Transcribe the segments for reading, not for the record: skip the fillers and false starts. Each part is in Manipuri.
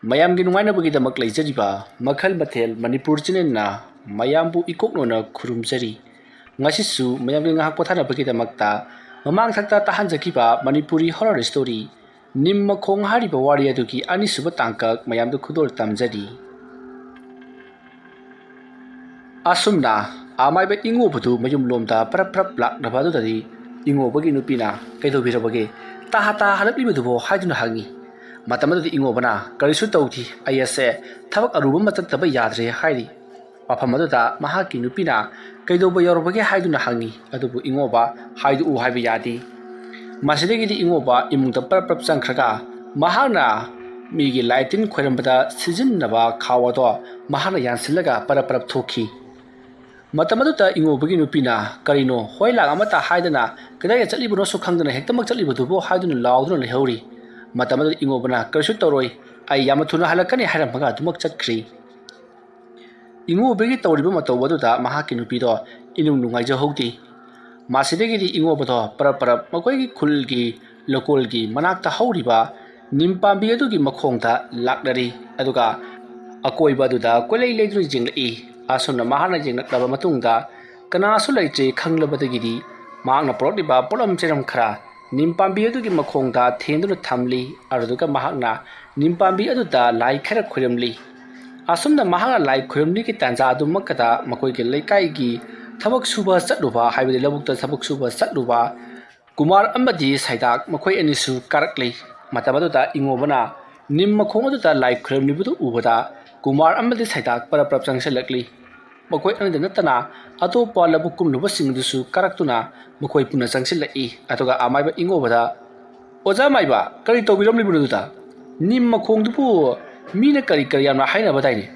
ꯃꯌꯥꯝꯒꯤ ꯅꯨꯡꯉꯥꯏꯅꯕꯒꯤꯗꯃꯛ ꯂꯩꯖꯔꯤꯕ ꯃꯈꯜ ꯃꯊꯦꯜ ꯃꯅꯤꯄꯨꯔ ꯆꯦꯅꯦꯜꯅ ꯃꯌꯥꯝꯕꯨ ꯏꯀꯣꯛꯅꯣꯅ ꯈꯨꯔꯨꯝꯖꯔꯤ ꯉꯁꯤꯁꯨ ꯃꯌꯥꯝꯒꯤ ꯉꯥꯏꯍꯥꯛ ꯄꯣꯊꯥꯅꯕꯒꯤꯗꯃꯛꯇ ꯃꯃꯥꯡ ꯊꯛꯇ ꯇꯥꯍꯟꯖꯈꯤꯕ ꯃꯅꯤꯄꯨꯔꯤ ꯍꯣꯔꯔ ꯁ꯭ꯇꯣꯔꯤ ꯅꯤꯝ ꯃꯈꯣꯡ ꯍꯥꯏꯔꯤꯕ ꯋꯥꯔꯤ ꯑꯗꯨꯒꯤ ꯑꯅꯤꯁꯨꯕ ꯇꯥꯡꯀꯛ ꯃꯌꯥꯝꯗ ꯈꯨꯗꯣꯜ ꯇꯝꯖꯔꯤ ꯑꯁꯨꯝꯅ ꯑꯃꯥꯏꯕ ꯏꯉꯣꯕꯗꯨ ꯃꯌꯨꯝꯂꯣꯝꯗ ꯐꯔꯞ ꯐꯔꯞ ꯂꯥꯛꯅꯕ ꯑꯗꯨꯗꯗꯤ ꯏꯉꯣꯕꯒꯤ ꯅꯨꯄꯤꯅ ꯀꯩꯗꯧꯕꯤꯔꯕꯒꯦ ꯇꯥ ꯍꯜꯂꯛꯂꯤꯕꯗꯨꯕꯣ ꯍꯥꯏꯗꯨꯅ ꯍꯪꯉꯤ ꯃꯇꯝ ꯑꯗꯨꯗꯤ ꯏꯉꯣꯕꯅ ꯀꯔꯤꯁꯨ ꯇꯧꯗꯤ ꯑꯩ ꯑꯁꯦ ꯊꯕꯛ ꯑꯔꯨꯕ ꯑꯃ ꯆꯠꯇꯕ ꯌꯥꯗ꯭ꯔꯦ ꯍꯥꯏꯔꯤ ꯃꯐꯝ ꯑꯗꯨꯗ ꯃꯍꯥꯛꯀꯤ ꯅꯨꯄꯤꯅ ꯀꯩꯗꯧꯕ ꯌꯧꯔꯕꯒꯦ ꯍꯥꯏꯗꯨꯅ ꯍꯪꯉꯤ ꯑꯗꯨꯕꯨ ꯏꯉꯣꯕ ꯍꯥꯏꯗꯣꯛꯎ ꯍꯥꯏꯕ ꯌꯥꯗꯦ ꯃꯁꯤꯗꯒꯤꯗꯤ ꯏꯉꯣꯕ ꯏꯃꯨꯡꯗ ꯄꯔꯞ ꯄꯔꯞ ꯆꯪꯈ꯭ꯔꯒ ꯃꯍꯥꯛꯅ ꯃꯤꯒꯤ ꯂꯥꯏ ꯇꯤꯟ ꯈꯣꯏꯔꯝꯕꯗ ꯁꯤꯖꯤꯟꯅꯕ ꯈꯥꯎ ꯑꯗꯣ ꯃꯍꯥꯛꯅ ꯌꯥꯟꯁꯤꯜꯂꯒ ꯄꯔꯞ ꯄꯔꯞ ꯊꯣꯛꯈꯤ ꯃꯇꯝ ꯑꯗꯨꯗ ꯏꯉꯣꯕꯒꯤ ꯅꯨꯄꯤꯅ ꯀꯔꯤꯅꯣ ꯍꯣꯏ ꯂꯥꯡ ꯑꯃꯠꯇ ꯍꯥꯏꯗꯅ ꯀꯗꯥꯏꯗ ꯆꯠꯂꯤꯕꯅꯣꯁꯨ ꯈꯪꯗꯅ ꯍꯦꯛꯇꯃꯛ ꯆꯠꯂꯤꯕꯗꯨꯕꯨ ꯍꯥꯏꯗꯨꯅ ꯂꯥꯎꯗꯨꯅ ꯂꯩꯍꯧꯔꯤ ꯃꯇꯝ ꯑꯗꯨꯗ ꯏꯉꯣꯕꯅ ꯀꯔꯤꯁꯨ ꯇꯧꯔꯣꯏ ꯑꯩ ꯌꯥꯝꯅ ꯊꯨꯅ ꯍꯜꯂꯛꯀꯅꯤ ꯍꯥꯏꯔꯝꯃꯒ ꯑꯗꯨꯃꯛ ꯆꯠꯈ꯭ꯔꯤ ꯏꯉꯣꯕꯒꯤ ꯇꯧꯔꯤꯕ ꯃꯇꯧ ꯑꯗꯨꯗ ꯃꯍꯥꯛꯀꯤ ꯅꯨꯄꯤꯗꯣ ꯏꯅꯨꯡ ꯅꯨꯡꯉꯥꯏꯖꯍꯧꯗꯦ ꯃꯁꯤꯗꯒꯤꯗꯤ ꯏꯉꯣꯕꯗꯣ ꯄꯔꯞ ꯄꯔꯞ ꯃꯈꯣꯏꯒꯤ ꯈꯨꯜꯒꯤ ꯂꯧꯀꯣꯜꯒꯤ ꯃꯅꯥꯛꯇ ꯍꯧꯔꯤꯕ ꯅꯤꯝ ꯄꯥꯝꯕꯤ ꯑꯗꯨꯒꯤ ꯃꯈꯣꯡꯗ ꯂꯥꯛꯅꯔꯤ ꯑꯗꯨꯒ ꯑꯀꯣꯏꯕ ꯑꯗꯨꯗ ꯀꯣꯏꯂꯩ ꯂꯩꯗꯨꯅ ꯌꯦꯡꯂꯛꯏ ꯑꯁꯨꯝꯅ ꯃꯍꯥꯛꯅ ꯌꯦꯡꯂꯛꯂꯕ ꯃꯇꯨꯡꯗ ꯀꯅꯥꯁꯨ ꯂꯩꯇ꯭ꯔꯦ ꯈꯪꯂꯕꯗꯒꯤꯗꯤ ꯃꯍꯥꯛꯅ ꯄꯨꯔꯛꯂꯤꯕ ꯄꯣꯠꯂꯝ ꯆꯩꯔꯝ ꯈꯔ ꯅꯤꯝ ꯄꯥꯝꯕꯤ ꯑꯗꯨꯒꯤ ꯃꯈꯣꯡꯗ ꯊꯦꯡꯗꯨꯅ ꯊꯝꯂꯤ ꯑꯗꯨꯒ ꯃꯍꯥꯛꯅ ꯅꯤꯝ ꯄꯥꯝꯕꯤ ꯑꯗꯨꯗ ꯂꯥꯏ ꯈꯔ ꯈꯣꯏꯔꯝꯂꯤ ꯑꯁꯨꯝꯅ ꯃꯍꯥꯛꯅ ꯂꯥꯏ ꯈꯣꯏꯔꯝꯂꯤꯒꯤ ꯇꯥꯟꯖꯥ ꯑꯗꯨꯃꯛꯇꯗ ꯃꯈꯣꯏꯒꯤ ꯂꯩꯀꯥꯏꯒꯤ ꯊꯕꯛ ꯁꯨꯕ ꯆꯠꯂꯨꯕ ꯍꯥꯏꯕꯗꯤ ꯂꯧꯕꯨꯛꯇ ꯊꯕꯛ ꯁꯨꯕ ꯆꯠꯂꯨꯕ ꯀꯨꯃꯥꯔ ꯑꯃꯗꯤ ꯁꯩꯗꯥꯛ ꯃꯈꯣꯏ ꯑꯅꯤꯁꯨ ꯀꯥꯔꯛꯂꯤ ꯃꯇꯝ ꯑꯗꯨꯗ ꯏꯉꯣꯕꯅ ꯅꯤꯝ ꯃꯈꯣꯡ ꯑꯗꯨꯗ ꯂꯥꯏ ꯈꯣꯏꯔꯝꯂꯤꯕꯗꯨ ꯎꯕꯗ ꯀꯨꯃꯥꯔ ꯑꯃꯗꯤ ꯁꯩꯗꯥꯛ ꯄꯔꯞ ꯄꯔꯞ ꯆꯪꯁꯤꯜꯂꯛꯂꯤ ꯃꯈꯣꯏ ꯑꯅꯤꯗ ꯅꯠꯇꯅ ꯑꯇꯣꯞꯄ ꯂꯧꯕꯨꯛ ꯀꯨꯝꯂꯨꯕꯁꯤꯡꯗꯨꯁꯨ ꯀꯥꯔꯛꯇꯨꯅ ꯃꯈꯣꯏ ꯄꯨꯟꯅ ꯆꯪꯁꯤꯜꯂꯛꯏ ꯑꯗꯨꯒ ꯑꯃꯥꯏꯕ ꯏꯉꯣꯕꯗ ꯑꯣꯖꯥ ꯃꯥꯏꯕ ꯀꯔꯤ ꯇꯧꯕꯤꯔꯝꯂꯤꯕꯅꯣ ꯑꯗꯨꯗ ꯅꯤꯝ ꯃꯈꯣꯡꯗꯨꯕꯨ ꯃꯤꯅ ꯀꯔꯤ ꯌꯥꯝꯅ ꯍꯥꯏꯅꯕꯗꯥꯏꯅꯦ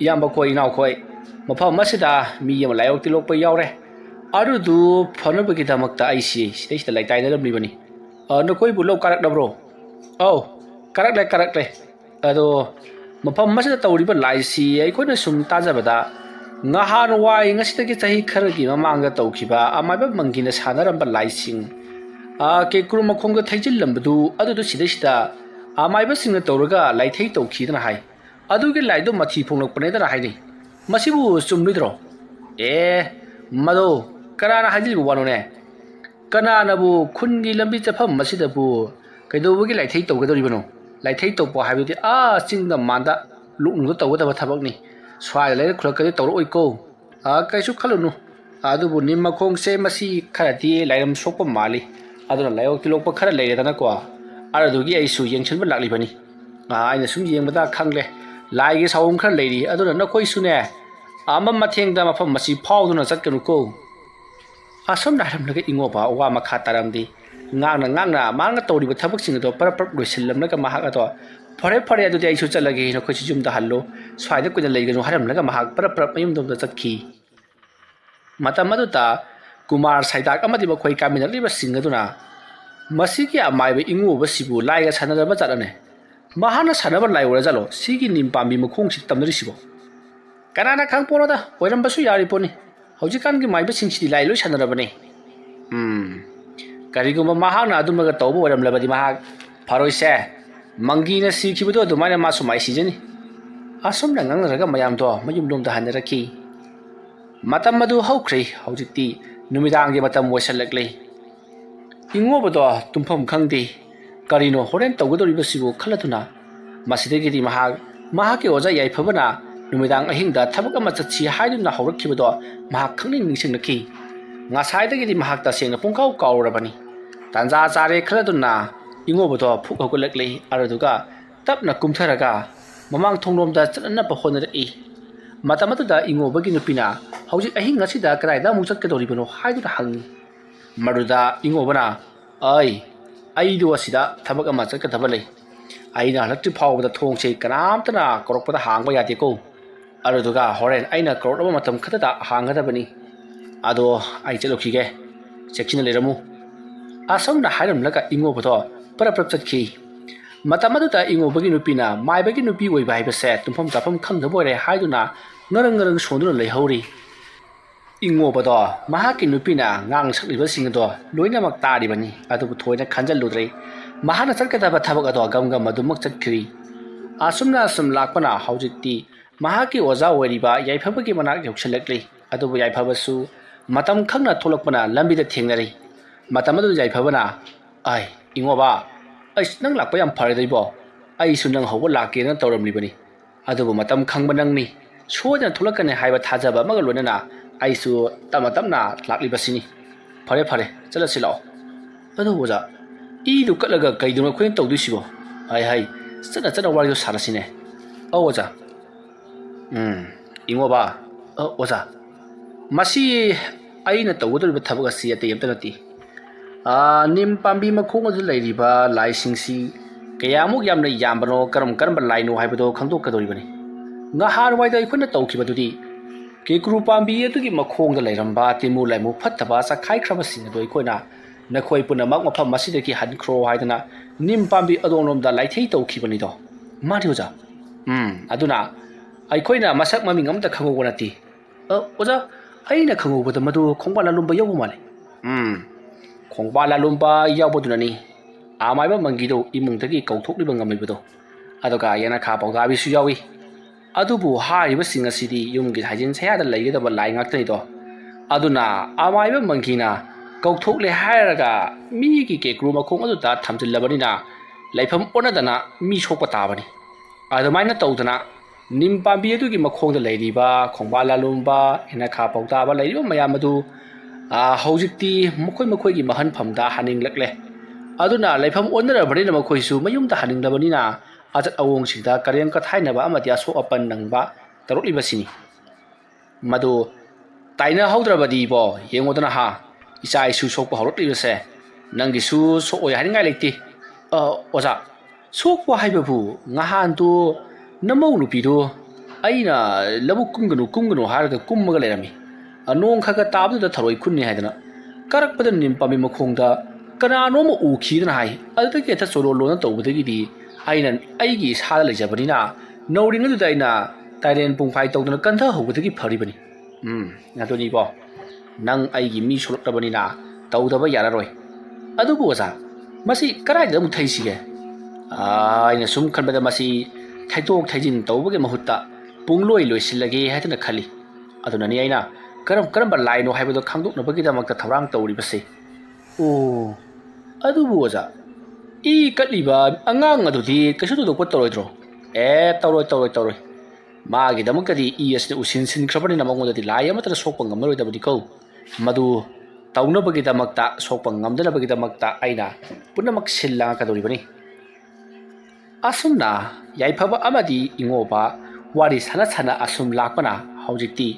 ꯏꯌꯥꯝꯕ ꯈꯣꯏ ꯏꯅꯥꯎ ꯈꯣꯏ ꯃꯐꯝ ꯑꯁꯤꯗ ꯃꯤ ꯑꯃ ꯂꯥꯏꯑꯣꯛ ꯇꯤꯜꯂꯣꯛꯄ ꯌꯥꯎꯔꯦ ꯑꯗꯨꯗꯨ ꯐꯅꯕꯒꯤꯗꯃꯛꯇ ꯑꯩꯁꯤ ꯁꯤꯗꯩꯁꯤꯗ ꯂꯩꯇꯥꯏꯅꯔꯝꯂꯤꯕꯅꯤ ꯅꯈꯣꯏꯕꯨ ꯂꯧ ꯀꯥꯔꯛꯂꯕ꯭ꯔꯣ ꯑꯧ ꯀꯥꯔꯛꯂꯦ ꯑꯗꯣ ꯃꯐꯝ ꯑꯁꯤꯗ ꯇꯧꯔꯤꯕ ꯂꯥꯏꯁꯤ ꯑꯩꯈꯣꯏꯅ ꯁꯨꯝ ꯇꯥꯖꯕꯗ ꯅꯍꯥꯟ ꯋꯥꯏ ꯉꯁꯤꯗꯒꯤ ꯆꯍꯤ ꯈꯔꯒꯤ ꯃꯃꯥꯡꯗ ꯇꯧꯈꯤꯕ ꯑꯃꯥꯏꯕ ꯃꯪꯒꯤꯅ ꯁꯥꯟꯅꯔꯝꯕ ꯂꯥꯏꯁꯤꯡ ꯀꯦꯀꯨꯔ ꯃꯈꯣꯡꯗ ꯊꯩꯖꯤꯜꯂꯝꯕꯗꯨ ꯑꯗꯨꯗꯨ ꯁꯤꯗꯩꯁꯤꯗ ꯑꯃꯥꯏꯕꯁꯤꯡꯅ ꯇꯧꯔꯒ ꯂꯥꯏꯊꯩ ꯇꯧꯈꯤꯗꯅ ꯍꯥꯏ ꯑꯗꯨꯒꯤ ꯂꯥꯏꯗꯣ ꯃꯊꯤ ꯐꯣꯡꯂꯛꯄꯅꯦꯗꯅ ꯍꯥꯏꯅꯩ ꯃꯁꯤꯕꯨ ꯆꯨꯝꯂꯣꯏꯗ꯭ꯔꯣ ꯃꯗꯣ ꯀꯅꯥꯅ ꯍꯥꯏꯖꯤꯜꯂꯤꯕ ꯋꯥꯅꯣꯅꯦ ꯀꯅꯥꯅꯕꯨ ꯈꯨꯟꯒꯤ ꯂꯝꯕꯤ ꯆꯠꯐꯝ ꯑꯁꯤꯗꯕꯨ ꯀꯩꯗꯧꯕꯒꯤ ꯂꯥꯏꯊꯩ ꯇꯧꯒꯗꯧꯔꯤꯕꯅꯣ ꯂꯥꯏꯊꯩ ꯇꯧꯕ ꯍꯥꯏꯕꯗꯤ ꯆꯤꯡꯗ ꯃꯥꯟꯗ ꯂꯨꯛꯅꯨꯡꯗ ꯇꯧꯒꯗꯕ ꯊꯕꯛꯅꯤ ꯁ꯭ꯋꯥꯏꯗ ꯂꯩꯔꯛ ꯈꯨꯜꯂꯛꯀꯗꯤ ꯇꯧꯔꯛꯑꯣꯏꯀꯣ ꯀꯩꯁꯨ ꯈꯜꯂꯨꯅꯨ ꯑꯗꯨꯕꯨ ꯅꯤꯝ ꯃꯈꯣꯡꯁꯦ ꯃꯁꯤ ꯈꯔꯗꯤ ꯂꯥꯏꯔꯝ ꯁꯣꯛꯄ ꯃꯥꯜꯂꯤ ꯑꯗꯨꯅ ꯂꯥꯏꯑꯣꯛ ꯇꯤꯜꯂꯣꯛꯄ ꯈꯔ ꯂꯩꯔꯦꯗꯅꯀꯣ ꯑꯗꯨꯗꯨꯒꯤ ꯑꯩꯁꯨ ꯌꯦꯡꯁꯤꯟꯕ ꯂꯥꯛꯂꯤꯕꯅꯤ ꯑꯩꯅ ꯁꯨꯝ ꯌꯦꯡꯕꯗ ꯈꯪꯂꯦ ꯂꯥꯏꯒꯤ ꯁꯥꯎꯝ ꯈꯔ ꯂꯩꯔꯤ ꯑꯗꯨꯅ ꯅꯈꯣꯏꯁꯨꯅꯦ ꯃꯊꯦꯡꯗ ꯃꯐꯝ ꯑꯁꯤ ꯐꯥꯎꯗꯨꯅ ꯆꯠꯀꯅꯨꯀꯣ ꯑꯁꯨꯝꯅ ꯍꯥꯏꯔꯝꯂꯒ ꯏꯉꯣꯕ ꯋꯥ ꯃꯈꯥ ꯇꯥꯔꯝꯗꯦ ꯉꯥꯡꯅ ꯃꯥꯅ ꯇꯧꯔꯤꯕ ꯊꯕꯛꯁꯤꯡ ꯑꯗꯣ ꯄꯔꯞ ꯄꯔꯞ ꯂꯣꯏꯁꯤꯜꯂꯝꯂꯒ ꯃꯍꯥꯛ ꯑꯗꯣ ꯐꯔꯦ ꯑꯗꯨꯗꯤ ꯑꯩꯁꯨ ꯆꯠꯂꯒꯦ ꯅꯈꯣꯏꯁꯨ ꯌꯨꯝꯗ ꯍꯜꯂꯣ ꯁ꯭ꯋꯥꯏꯗ ꯀꯨꯏꯅ ꯂꯩꯒꯅꯨ ꯍꯥꯏꯔꯝꯂꯒ ꯃꯍꯥꯛ ꯄꯔꯞ ꯃꯌꯨꯝꯗꯣꯝꯗ ꯆꯠꯈꯤ ꯃꯇꯝ ꯑꯗꯨꯗ ꯀꯨꯃꯥꯔ ꯁꯩꯗꯥꯛ ꯑꯃꯗꯤ ꯃꯈꯣꯏ ꯀꯥꯃꯤꯟꯅꯔꯤꯕꯁꯤꯡ ꯑꯗꯨꯅ ꯃꯁꯤꯒꯤ ꯑꯃꯥꯏꯕ ꯏꯉꯣꯕꯁꯤꯕꯨ ꯂꯥꯏꯒ ꯁꯥꯟꯅꯔꯕ ꯖꯥꯠꯂꯅꯦ ꯃꯍꯥꯛꯅ ꯁꯥꯟꯅꯕ ꯂꯥꯏ ꯑꯣꯏꯔꯖꯥꯠꯂꯣ ꯁꯤꯒꯤ ꯅꯤꯝ ꯄꯥꯝꯕꯤ ꯃꯈꯣꯡꯁꯤ ꯇꯝꯅꯔꯤꯁꯤꯕꯣ ꯀꯅꯥꯅ ꯈꯪꯄꯣꯠꯅꯣꯗ ꯑꯣꯏꯔꯝꯕꯁꯨ ꯌꯥꯔꯤ ꯄꯣꯠꯅꯤ ꯍꯧꯖꯤꯛꯀꯥꯟꯒꯤ ꯃꯥꯏꯕꯁꯤꯡꯁꯤꯗꯤ ꯂꯥꯏ ꯂꯣꯏ ꯁꯥꯟꯅꯔꯕꯅꯤ ꯀꯔꯤꯒꯨꯝꯕ ꯃꯍꯥꯛꯅ ꯑꯗꯨꯝꯕꯒ ꯇꯧꯕ ꯑꯣꯏꯔꯝꯂꯕꯗꯤ ꯃꯍꯥꯛ ꯐꯔꯣꯏꯁꯦ ꯃꯪꯒꯤꯅ ꯁꯤꯈꯤꯕꯗꯣ ꯑꯗꯨꯃꯥꯏꯅ ꯃꯥꯁꯨ ꯃꯥꯏ ꯁꯤꯖꯅꯤ ꯑꯁꯨꯝꯅ ꯉꯥꯡꯅꯔꯒ ꯃꯌꯥꯝꯗꯣ ꯃꯌꯨꯝꯂꯣꯝꯗ ꯍꯟꯅꯔꯛꯈꯤ ꯃꯇꯝ ꯑꯗꯨ ꯍꯧꯈ꯭ꯔꯦ ꯍꯧꯖꯤꯛꯇꯤ ꯅꯨꯃꯤꯗꯥꯡꯒꯤ ꯃꯇꯝ ꯑꯣꯏꯁꯜꯂꯛꯂꯦ ꯏꯉꯣꯕꯗꯣ ꯇꯨꯝꯐꯝ ꯈꯪꯗꯦ ꯀꯔꯤꯅꯣ ꯍꯣꯔꯦꯟ ꯇꯧꯒꯗꯧꯔꯤꯕꯁꯤꯕꯨ ꯈꯜꯂꯗꯨꯅ ꯃꯁꯤꯗꯒꯤꯗꯤ ꯃꯍꯥꯛꯀꯤ ꯑꯣꯖꯥ ꯌꯥꯏꯐꯕꯅ ꯅꯨꯃꯤꯗꯥꯡ ꯑꯍꯤꯡꯗ ꯊꯕꯛ ꯑꯃ ꯆꯠꯁꯤ ꯍꯥꯏꯗꯨꯅ ꯍꯧꯔꯛꯈꯤꯕꯗꯣ ꯃꯍꯥꯛ ꯅꯤꯡꯁꯤꯡꯂꯛꯈꯤ ꯉꯁꯥꯏꯗꯒꯤꯗꯤ ꯃꯍꯥꯛ ꯇꯁꯦꯡꯅ ꯄꯨꯡꯀꯥꯎ ꯀꯥꯎꯔꯕꯅꯤ ꯇꯥꯟꯖꯥ ꯆꯥꯔꯦ ꯈꯜꯂꯗꯨꯅ ꯏꯉꯣꯕꯗꯣ ꯐꯨꯛ ꯍꯧꯒꯠꯂꯛꯂꯤ ꯑꯗꯨꯒ ꯇꯞꯅ ꯀꯨꯝꯊꯔꯒ ꯃꯃꯥꯡ ꯊꯣꯡꯂꯣꯝꯗ ꯆꯠꯅꯅꯕ ꯍꯣꯠꯅꯔꯛꯏ ꯃꯇꯝ ꯑꯗꯨꯗ ꯏꯉꯣꯕꯒꯤ ꯅꯨꯄꯤꯅ ꯍꯧꯖꯤꯛ ꯑꯍꯤꯡ ꯑꯁꯤꯗ ꯀꯗꯥꯏꯗ ꯑꯃꯨꯛ ꯆꯠꯀꯗꯧꯔꯤꯕꯅꯣ ꯍꯥꯏꯗꯨꯅ ꯍꯪꯉꯤ ꯃꯗꯨꯗ ꯏꯉꯣꯕꯅ ꯑꯩꯗꯣ ꯑꯁꯤꯗ ꯊꯕꯛ ꯑꯃ ꯆꯠꯀꯗꯕ ꯂꯩ ꯑꯩꯅ ꯍꯜꯂꯛꯇ꯭ꯔꯤ ꯐꯥꯎꯕꯗ ꯊꯣꯡꯁꯦ ꯀꯅꯥꯝꯇꯅ ꯀꯧꯔꯛꯄꯗ ꯍꯥꯡꯕ ꯌꯥꯗꯦꯀꯣ ꯑꯗꯨꯗꯨꯒ ꯍꯣꯔꯦꯟ ꯑꯩꯅ ꯀꯧꯔꯛꯂꯕ ꯃꯇꯝ ꯈꯛꯇꯗ ꯍꯥꯡꯒꯗꯕꯅꯤ ꯑꯗꯣ ꯑꯩ ꯆꯠꯂꯨꯈꯤꯒꯦ ꯆꯦꯛꯁꯤꯟꯅ ꯂꯩꯔꯝꯃꯨ ꯑꯁꯨꯝꯅ ꯍꯥꯏꯔꯝꯂꯒ ꯏꯉꯣꯕꯗꯣ ꯄꯔꯞ ꯆꯠꯈꯤ ꯃꯇꯝ ꯑꯗꯨꯗ ꯏꯉꯣꯕꯒꯤ ꯅꯨꯄꯤꯅ ꯃꯥꯏꯕꯒꯤ ꯅꯨꯄꯤ ꯑꯣꯏꯕ ꯍꯥꯏꯕꯁꯦ ꯇꯨꯝꯐꯝ ꯆꯥꯐꯝ ꯈꯪꯗꯕ ꯑꯣꯏꯔꯦ ꯍꯥꯏꯗꯨꯅ ꯉꯔꯪ ꯁꯣꯟꯗꯨꯅ ꯂꯩꯍꯧꯔꯤ ꯏꯉꯣꯕꯗꯣ ꯃꯍꯥꯛꯀꯤ ꯅꯨꯄꯤꯅ ꯉꯥꯡ ꯁꯛꯂꯤꯕꯁꯤꯡ ꯑꯗꯣ ꯂꯣꯏꯅꯃꯛ ꯇꯥꯔꯤꯕꯅꯤ ꯑꯗꯨꯕꯨ ꯊꯣꯏꯅ ꯈꯟꯖꯜꯂꯨꯗ꯭ꯔꯦ ꯃꯍꯥꯛꯅ ꯆꯠꯀꯗꯕ ꯊꯕꯛ ꯑꯗꯣ ꯒꯝꯒꯝ ꯑꯗꯨꯃꯛ ꯆꯠꯈ꯭ꯔꯤ ꯑꯁꯨꯝꯅ ꯑꯁꯨꯝ ꯂꯥꯛꯄꯅ ꯍꯧꯖꯤꯛꯇꯤ ꯃꯍꯥꯛꯀꯤ ꯑꯣꯖꯥ ꯑꯣꯏꯔꯤꯕ ꯌꯥꯏꯐꯕꯒꯤ ꯃꯅꯥꯛ ꯌꯧꯁꯤꯜꯂꯛꯂꯤ ꯑꯗꯨꯕꯨ ꯌꯥꯏꯐꯕꯁꯨ ꯃꯇꯝ ꯈꯪꯅ ꯊꯣꯛꯂꯛꯄꯅ ꯂꯝꯕꯤꯗ ꯊꯦꯡꯅꯔꯤ ꯃꯇꯝ ꯑꯗꯨꯗ ꯌꯥꯏꯐꯕꯅ ꯑꯩ ꯏꯉꯣꯕ ꯑꯩꯁ ꯅꯪ ꯂꯥꯛꯄ ꯌꯥꯝ ꯐꯔꯦꯗ ꯏꯕꯣ ꯑꯩꯁꯨ ꯅꯪ ꯍꯧꯕ ꯂꯥꯛꯀꯦꯅ ꯇꯧꯔꯝꯂꯤꯕꯅꯤ ꯑꯗꯨꯕꯨ ꯃꯇꯝ ꯈꯪꯕ ꯅꯪꯅꯤ ꯁꯣꯏꯗꯅ ꯊꯣꯛꯂꯛꯀꯅꯤ ꯍꯥꯏꯕ ꯊꯥꯖꯕ ꯑꯃꯒ ꯂꯣꯏꯅꯅ ꯑꯩꯁꯨ ꯇꯞꯅ ꯇꯞꯅ ꯂꯥꯛꯂꯤꯕꯁꯤꯅꯤ ꯐꯔꯦ ꯐꯔꯦ ꯆꯠꯂꯁꯤ ꯂꯥꯛꯑꯣ ꯑꯗꯨꯕꯨ ꯑꯣꯖꯥ ꯏꯗꯨ ꯀꯠꯂꯒ ꯀꯩꯗꯧꯅꯣ ꯑꯩꯈꯣꯏꯅ ꯇꯧꯗꯣꯏꯁꯤꯕꯣ ꯍꯩ ꯆꯠꯅ ꯆꯠꯅ ꯋꯥꯔꯤꯗꯣ ꯁꯥꯔꯁꯤꯅꯦ ꯑꯣꯖꯥ ꯏꯉꯣꯕ ꯑꯣꯖꯥ ꯃꯁꯤ ꯑꯩꯅ ꯇꯧꯒꯗꯧꯔꯤꯕ ꯊꯕꯛ ꯑꯁꯤ ꯑꯇꯩ ꯑꯝꯇ ꯅꯠꯇꯦ ꯅꯤꯝ ꯄꯥꯝꯕꯤ ꯃꯈꯣꯡ ꯑꯗꯨ ꯂꯩꯔꯤꯕ ꯂꯥꯏꯁꯤꯡꯁꯤ ꯀꯌꯥꯃꯨꯛ ꯌꯥꯝꯅ ꯌꯥꯝꯕꯅꯣ ꯀꯔꯝꯕ ꯂꯥꯏꯅꯣ ꯍꯥꯏꯕꯗꯣ ꯈꯪꯗꯣꯛꯀꯗꯧꯔꯤꯕꯅꯤ ꯉꯍꯥꯟꯋꯥꯏꯗ ꯑꯩꯈꯣꯏꯅ ꯇꯧꯈꯤꯕꯗꯨꯗꯤ ꯀꯦꯀ꯭ꯔꯨ ꯄꯥꯝꯕꯤ ꯑꯗꯨꯒꯤ ꯃꯈꯣꯡꯗ ꯂꯩꯔꯝꯕ ꯇꯤꯃꯨ ꯂꯥꯏꯃꯨ ꯐꯠꯇꯕ ꯆꯈꯥꯏꯈ꯭ꯔꯕꯁꯤꯡ ꯑꯗꯨ ꯑꯩꯈꯣꯏꯅ ꯅꯈꯣꯏ ꯄꯨꯝꯅꯃꯛ ꯃꯐꯝ ꯑꯁꯤꯗꯒꯤ ꯍꯟꯈ꯭ꯔꯣ ꯍꯥꯏꯗꯅ ꯅꯤꯝ ꯄꯥꯝꯕꯤ ꯑꯗꯣꯝꯂꯣꯝꯗ ꯂꯥꯏꯊꯩ ꯇꯧꯈꯤꯕꯅꯤꯗꯣ ꯃꯥꯅꯤ ꯑꯣꯖꯥ ꯑꯗꯨꯅ ꯑꯩꯈꯣꯏꯅ ꯃꯁꯛ ꯃꯃꯤꯡ ꯑꯃꯇ ꯈꯪꯍꯧꯕ ꯅꯠꯇꯦ ꯑꯣꯖꯥ ꯑꯩꯅ ꯈꯪꯍꯧꯕꯗ ꯃꯗꯨ ꯈꯣꯡꯕꯥꯟ ꯂꯥꯂꯨꯝꯕ ꯌꯧꯕ ꯃꯥꯜꯂꯤ ꯈꯣꯡꯕꯥꯟ ꯂꯥꯂꯨꯝꯕ ꯌꯥꯎꯕꯗꯨꯅꯅꯤ ꯑꯃꯥꯏꯕ ꯃꯪꯒꯤꯗꯨ ꯏꯃꯨꯡꯗꯒꯤ ꯀꯧꯊꯣꯛꯂꯤꯕ ꯉꯝꯂꯤꯕꯗꯣ ꯑꯗꯨꯒ ꯌꯦꯅꯈꯥ ꯄꯥꯎꯗꯥꯕꯤꯁꯨ ꯌꯥꯎꯏ ꯑꯗꯨꯕꯨ ꯍꯥꯏꯔꯤꯕꯁꯤꯡ ꯑꯁꯤꯗꯤ ꯌꯨꯝꯒꯤ ꯍꯥꯏꯖꯤꯟ ꯁꯌꯥꯗ ꯂꯩꯒꯗꯕ ꯂꯥꯏ ꯉꯥꯛꯇꯅꯤꯗꯣ ꯑꯗꯨꯅ ꯑꯃꯥꯏꯕ ꯃꯪꯒꯤꯅ ꯀꯧꯊꯣꯛꯂꯦ ꯍꯥꯏꯔꯒ ꯃꯤꯒꯤ ꯀꯦꯀ꯭ꯔꯨ ꯃꯈꯣꯡ ꯑꯗꯨꯗ ꯊꯝꯖꯤꯜꯂꯕꯅꯤꯅ ꯂꯩꯐꯝ ꯑꯣꯟꯅꯗꯅ ꯃꯤ ꯁꯣꯛꯄ ꯇꯥꯕꯅꯤ ꯑꯗꯨꯃꯥꯏꯅ ꯇꯧꯗꯅ ꯅꯤꯝ ꯄꯥꯝꯕꯤ ꯑꯗꯨꯒꯤ ꯃꯈꯣꯡꯗ ꯂꯩꯔꯤꯕ ꯈꯣꯡꯕꯥꯟ ꯂꯥꯂꯨꯝꯕ ꯌꯦꯅꯈꯥ ꯄꯥꯎꯗꯥꯕ ꯂꯩꯔꯤꯕ ꯃꯌꯥꯝ ꯑꯗꯨ ꯍꯧꯖꯤꯛꯇꯤ ꯃꯈꯣꯏꯒꯤ ꯃꯍꯟꯐꯝꯗ ꯍꯟꯅꯤꯡꯂꯛꯂꯦ ꯑꯗꯨꯅ ꯂꯩꯐꯝ ꯑꯣꯟꯅꯔꯕꯅꯤꯅ ꯃꯈꯣꯏꯁꯨ ꯃꯌꯨꯝꯗ ꯍꯟꯅꯤꯡꯂꯕꯅꯤꯅ ꯑꯆꯠ ꯑꯋꯣꯡꯁꯤꯡꯗ ꯀꯔꯦꯝ ꯀꯊꯥꯏꯅꯕ ꯑꯃꯗꯤ ꯑꯁꯣꯛ ꯑꯄꯟ ꯅꯪꯕ ꯇꯧꯔꯛꯂꯤꯕꯁꯤꯅꯤ ꯃꯗꯨ ꯇꯥꯏꯅꯍꯧꯗ꯭ꯔꯕꯗꯤ ꯏꯕꯣ ꯌꯦꯡꯉꯣꯗꯅ ꯏꯆꯥ ꯏꯁꯨ ꯁꯣꯛꯄ ꯍꯧꯔꯛꯂꯤꯕꯁꯦ ꯅꯪꯒꯤꯁꯨ ꯁꯣꯛꯑꯣꯏ ꯍꯥꯏꯅꯤꯡꯉꯥꯏ ꯂꯩꯇꯦ ꯑꯣꯖꯥ ꯁꯣꯛꯄ ꯍꯥꯏꯕꯕꯨ ꯉꯍꯥꯟꯗꯨ ꯅꯃꯧ ꯅꯨꯄꯤꯗꯨ ꯑꯩꯅ ꯂꯧꯕꯨꯛ ꯀꯨꯝꯒꯅꯨ ꯍꯥꯏꯔꯒ ꯀꯨꯝꯃꯒ ꯂꯩꯔꯝꯃꯤ ꯅꯣꯡ ꯈꯔ ꯇꯥꯕꯗꯨꯗ ꯊꯔꯣꯏ ꯈꯨꯟꯅꯤ ꯍꯥꯏꯗꯅ ꯀꯔꯛꯄꯗ ꯅꯤꯝ ꯄꯥꯝꯕꯤ ꯃꯈꯣꯡꯗ ꯀꯅꯥꯅꯣꯝꯃ ꯎꯈꯤꯗꯅ ꯍꯥꯏ ꯑꯗꯨꯗꯒꯤ ꯍꯦꯛꯇ ꯆꯣꯔꯣꯜꯂꯣꯅ ꯇꯧꯕꯗꯒꯤꯗꯤ ꯑꯩꯅ ꯑꯩꯒꯤ ꯏꯁꯥꯗ ꯂꯩꯖꯕꯅꯤꯅ ꯅꯧꯔꯤꯉꯩꯗꯨꯗ ꯑꯩꯅ ꯇꯥꯏꯔꯦꯟ ꯄꯨꯡꯐꯥꯏ ꯇꯧꯗꯅ ꯀꯟꯊꯍꯧꯕꯗꯒꯤ ꯐꯔꯤꯕꯅꯤ ꯑꯗꯨꯅꯤꯀꯣ ꯅꯪ ꯑꯩꯒꯤ ꯃꯤ ꯁꯣꯛꯂꯛꯂꯕꯅꯤꯅ ꯇꯧꯗꯕ ꯌꯥꯔꯔꯣꯏ ꯑꯗꯨꯕꯨ ꯑꯣꯖꯥ ꯃꯁꯤ ꯀꯗꯥꯏꯗ ꯑꯃꯨꯛ ꯊꯩꯁꯤꯒꯦ ꯑꯩꯅ ꯁꯨꯝ ꯈꯟꯕꯗ ꯃꯁꯤ ꯊꯩꯗꯣꯛ ꯊꯩꯖꯤꯟ ꯇꯧꯕꯒꯤ ꯃꯍꯨꯠꯇ ꯄꯨꯡꯂꯣꯏ ꯂꯣꯏꯁꯤꯜꯂꯒꯦ ꯍꯥꯏꯗꯅ ꯈꯜꯂꯤ ꯑꯗꯨꯅꯅꯤ ꯑꯩꯅ ꯀꯔꯝꯕ ꯂꯥꯏꯅꯣ ꯍꯥꯏꯕꯗꯣ ꯈꯪꯗꯣꯛꯅꯕꯒꯤꯗꯃꯛꯇ ꯊꯧꯔꯥꯡ ꯇꯧꯔꯤꯕꯁꯦ ꯑꯗꯨꯕꯨ ꯑꯣꯖꯥ ꯏ ꯀꯠꯂꯤꯕ ꯑꯉꯥꯡ ꯑꯗꯨꯗꯤ ꯀꯩꯁꯨ ꯊꯣꯏꯗꯣꯛꯄ ꯇꯧꯔꯣꯏꯗ꯭ꯔꯣ ꯇꯧꯔꯣꯏ ꯃꯥꯒꯤꯗꯃꯛꯇꯗꯤ ꯏ ꯑꯁꯤꯅ ꯎꯁꯤꯟꯈ꯭ꯔꯕꯅꯤꯅ ꯃꯉꯣꯟꯗꯗꯤ ꯂꯥꯏ ꯑꯃꯠꯇꯅ ꯁꯣꯛꯄ ꯉꯝꯂꯔꯣꯏꯗꯕꯅꯤꯀꯣ ꯃꯗꯨ ꯇꯧꯅꯕꯒꯤꯗꯃꯛꯇ ꯁꯣꯛꯄ ꯉꯝꯗꯅꯕꯒꯤꯗꯃꯛꯇ ꯑꯩꯅ ꯄꯨꯝꯅꯃꯛ ꯁꯤꯜ ꯂꯥꯡꯉꯛꯀꯗꯧꯔꯤꯕꯅꯤ ꯑꯁꯨꯝꯅ ꯌꯥꯏꯐꯕ ꯑꯃꯗꯤ ꯏꯉꯣꯕ ꯋꯥꯔꯤ ꯁꯥꯟꯅ ꯑꯁꯨꯝ ꯂꯥꯛꯄꯅ ꯍꯧꯖꯤꯛꯇꯤ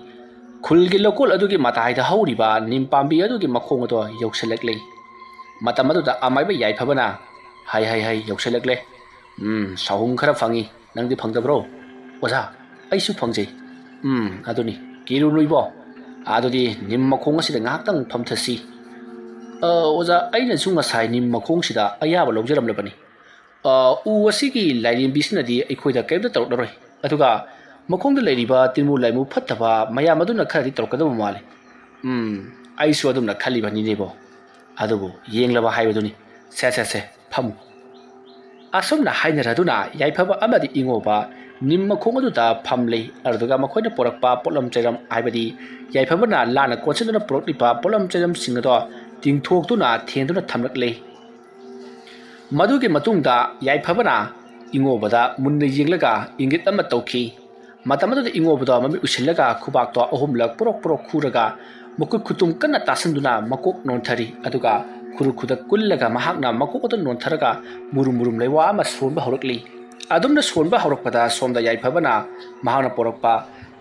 ꯈꯨꯜꯒꯤ ꯂꯧꯀꯣꯜ ꯑꯗꯨꯒꯤ ꯃꯇꯥꯏꯗ ꯍꯧꯔꯤꯕ ꯅꯤꯝ ꯄꯥꯝꯕꯤ ꯑꯗꯨꯒꯤ ꯃꯈꯣꯡ ꯑꯗꯨ ꯌꯧꯁꯤꯜꯂꯛꯂꯤ ꯃꯇꯝ ꯑꯗꯨꯗ ꯑꯃꯥꯏꯕ ꯌꯥꯏꯐꯕꯅ ꯍꯩ ꯌꯧꯁꯤꯜꯂꯛꯂꯦ ꯁꯥꯍꯨꯝ ꯈꯔ ꯐꯪꯉꯤ ꯅꯪꯗꯤ ꯐꯪꯗꯕ꯭ꯔꯣ ꯑꯣꯖꯥ ꯑꯩꯁꯨ ꯐꯪꯖꯩ ꯑꯗꯨꯅꯤ ꯀꯤꯔꯨꯅꯨ ꯏꯕꯣ ꯑꯗꯨꯗꯤ ꯅꯤꯝ ꯃꯈꯣꯡ ꯑꯁꯤꯗ ꯉꯥꯏꯍꯥꯛꯇꯪ ꯐꯝꯊꯁꯤ ꯑꯣꯖꯥ ꯑꯩꯅꯁꯨ ꯉꯁꯥꯏ ꯅꯤꯝ ꯃꯈꯣꯡꯁꯤꯗ ꯑꯌꯥꯕ ꯂꯧꯖꯔꯝꯂꯕꯅꯤ ꯎ ꯑꯁꯤꯒꯤ ꯂꯥꯏꯔꯦꯝꯕꯤꯁꯤꯅꯗꯤ ꯑꯩꯈꯣꯏꯗ ꯀꯔꯤꯝꯇ ꯇꯧꯔꯛꯂꯔꯣই ꯑꯗꯨꯒ ꯃꯈꯣꯡꯗ ꯂꯩꯔꯤꯕ ꯇꯤꯟꯃꯨ ꯂꯥꯏꯃꯨ ꯐꯠꯇꯕ ꯃꯌꯥꯝ ꯑꯗꯨꯅ ꯈꯔꯗꯤ ꯇꯧꯔꯛꯀꯗꯕ ꯃꯥꯜꯂꯤ ꯑꯩꯁꯨ ꯑꯗꯨꯝꯅ ꯈꯜꯂꯤꯕꯅꯤꯅꯦꯕꯣ ꯑꯗꯨꯕꯨ ꯌꯦꯡꯂꯕ ꯍꯥꯏꯕꯗꯨꯅꯤ ꯁꯦ ꯐꯝꯃꯨ ꯑꯁꯨꯝꯅ ꯍꯥꯏꯅꯔꯗꯨꯅ ꯌꯥꯏꯐꯕ ꯑꯃꯗꯤ ꯏꯉꯣꯕ ꯅꯤꯝ ꯃꯈꯣꯡ ꯑꯗꯨꯗ ꯐꯝꯂꯤ ꯑꯗꯨꯒ ꯃꯈꯣꯏꯅ ꯄꯣꯔꯛꯄ ꯄꯣꯠꯂꯝ ꯆꯩꯔꯝ ꯍꯥꯏꯕꯗꯤ ꯌꯥꯏꯐꯕꯅ ꯂꯥꯟꯅ ꯀꯣꯟꯁꯤꯟꯗꯨꯅ ꯄꯣꯔꯛꯂꯤꯕ ꯄꯣꯠꯂꯝ ꯆꯩꯔꯝꯁꯤꯡ ꯑꯗꯣ ꯇꯤꯡꯊꯣꯛꯇꯨꯅ ꯊꯦꯟꯗꯨꯅ ꯊꯝꯂꯛꯂꯤ ꯃꯗꯨꯒꯤ ꯃꯇꯨꯡꯗ ꯌꯥꯏꯐꯕꯅ ꯏꯉꯣꯕꯗ ꯃꯨꯟꯅ ꯌꯦꯡꯂꯒ ꯏꯪꯒꯤꯠ ꯑꯃ ꯇꯧꯈꯤ ꯃꯇꯝ ꯑꯗꯨꯗ ꯏꯉꯣꯕꯗꯣ ꯃꯃꯤꯠ ꯎꯁꯤꯜꯂꯒ ꯈꯨꯕꯥꯛꯇꯣ ꯑꯍꯨꯝꯂꯛ ꯄꯣꯔꯣꯛ ꯈꯨꯔꯒ ꯃꯈꯨꯠ ꯈꯨꯇꯨꯝ ꯀꯟꯅ ꯇꯥꯁꯟꯗꯨꯅ ꯃꯀꯣꯛ ꯅꯣꯟꯊꯔꯤ ꯑꯗꯨꯒ ꯈꯨꯔꯨ ꯀꯨꯜꯂꯒ ꯃꯍꯥꯛꯅ ꯃꯀꯣꯛ ꯑꯗꯨ ꯅꯣꯟꯊꯔꯒ ꯃꯨꯔꯨꯝ ꯂꯩꯋꯥ ꯑꯃ ꯁꯣꯟꯕ ꯍꯧꯔꯛꯂꯤ ꯑꯗꯨꯝꯅ ꯁꯣꯟꯕ ꯍꯧꯔꯛꯄꯗ ꯁꯣꯝꯗ ꯌꯥꯏꯐꯕꯅ ꯃꯍꯥꯛꯅ ꯄꯣꯔꯛꯄ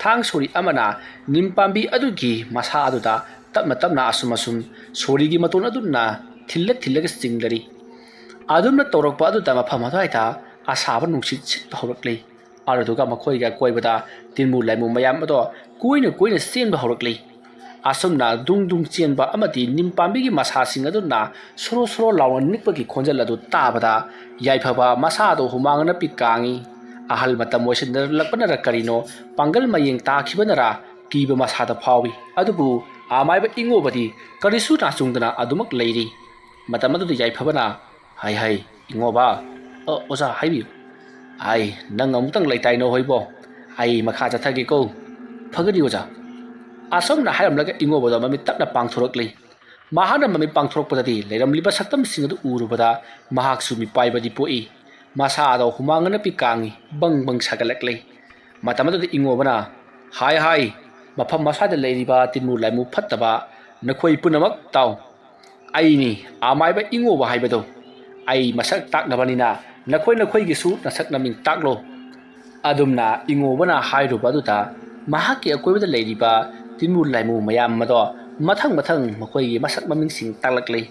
ꯊꯥꯡ ꯁꯣꯔꯤ ꯑꯃꯅ ꯅꯤꯝ ꯄꯥꯝꯕꯤ ꯑꯗꯨꯒꯤ ꯃꯁꯥ ꯑꯗꯨꯗ ꯇꯞꯅ ꯑꯁꯨꯝ ꯁꯣꯔꯤꯒꯤ ꯃꯇꯣꯟ ꯑꯗꯨꯅ ꯊꯤꯜꯂꯒ ꯆꯤꯡꯂꯔꯤ ꯑꯗꯨꯝꯅ ꯇꯧꯔꯛꯄ ꯑꯗꯨꯗ ꯃꯐꯝ ꯑꯗꯨꯋꯥꯏꯗ ꯑꯁꯥꯕ ꯅꯨꯡꯁꯤꯠ ꯁꯤꯠꯄ ꯍꯧꯔꯛꯂꯤ ꯑꯗꯨꯒ ꯃꯈꯣꯏꯒ ꯀꯣꯏꯕꯗ ꯇꯤꯟꯃꯨ ꯂꯥꯏꯃꯨ ꯃꯌꯥꯝ ꯑꯗꯣ ꯀꯣꯏꯅ ꯆꯦꯟꯕ ꯍꯧꯔꯛꯂꯤ ꯑꯁꯨꯝꯅ ꯗꯨꯡ ꯆꯦꯟꯕ ꯑꯃꯗꯤ ꯅꯤꯝ ꯄꯥꯝꯕꯤꯒꯤ ꯃꯁꯥꯁꯤꯡ ꯑꯗꯨꯅ ꯁꯣꯔꯣ ꯂꯥꯎꯅ ꯅꯤꯛꯄꯒꯤ ꯈꯣꯟꯖꯦꯜ ꯑꯗꯨ ꯇꯥꯕꯗ ꯌꯥꯏꯐꯕ ꯃꯁꯥꯗꯣ ꯍꯨꯃꯥꯡꯅ ꯄꯤꯛ ꯀꯥꯡꯉꯤ ꯑꯍꯜ ꯃꯇꯝ ꯑꯣꯏꯁꯤꯟꯅꯔꯛꯄꯅꯔ ꯀꯔꯤꯅꯣ ꯄꯥꯡꯒꯜ ꯃꯌꯦꯡ ꯇꯥꯈꯤꯕꯅꯔ ꯀꯤꯕ ꯃꯁꯥꯗ ꯐꯥꯎꯏ ꯑꯗꯨꯕꯨ ꯑꯃꯥꯏꯕ ꯏꯉꯣꯕꯗꯤ ꯀꯔꯤꯁꯨ ꯅꯥꯆꯨꯡꯗꯅ ꯑꯗꯨꯃꯛ ꯂꯩꯔꯤ ꯃꯇꯝ ꯑꯗꯨꯗ ꯌꯥꯏꯐꯕꯅ ꯍꯩ ingova oza haibi ai nang amutang laitai no hoibo ai makha chathagi ko phagadi oza asomna hairamlaga ingoboda mami takna pangthorokli mahana mami pangthorokpadadi leiramliba saktam singadu urubada mahaksu mi paibadi poi masa ado humangana pi kangi bang bang sagalakle matamadu ingobana hai hai mafam masada leiriba tinmu laimu phattaba nakhoi punamak taw aini amaiba ingoba haibado ai masak taknabanina nakhoi gisu nasak naming taklo adumna ingobana hairubaduta mahaki akoibada leiriba tinmu laimu mayam mado mathang makhoi masak maming sing taklakle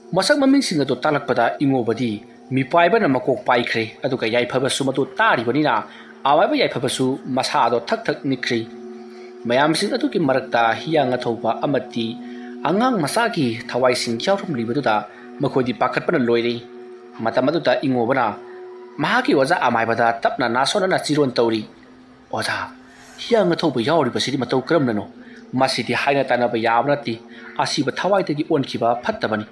masak maming sing ado talakpada ingobadi mi paibana makok paikhre aduga yaiphaga sumatu taribanina awaiba yaiphabasu masa ado thak nikri mayam sing aduki marakta hiyanga thoba amati angang masaki thawai sing chawrum libaduda makhodi pakhatpana loire matamaduta ingobana mahaki waja amaibada tapna nasona na chiron tawri oja hiyanga thoba yawri basidi matau kramnano masidi haina tanaba yabnati asiba thawai tagi onkhiba phattabani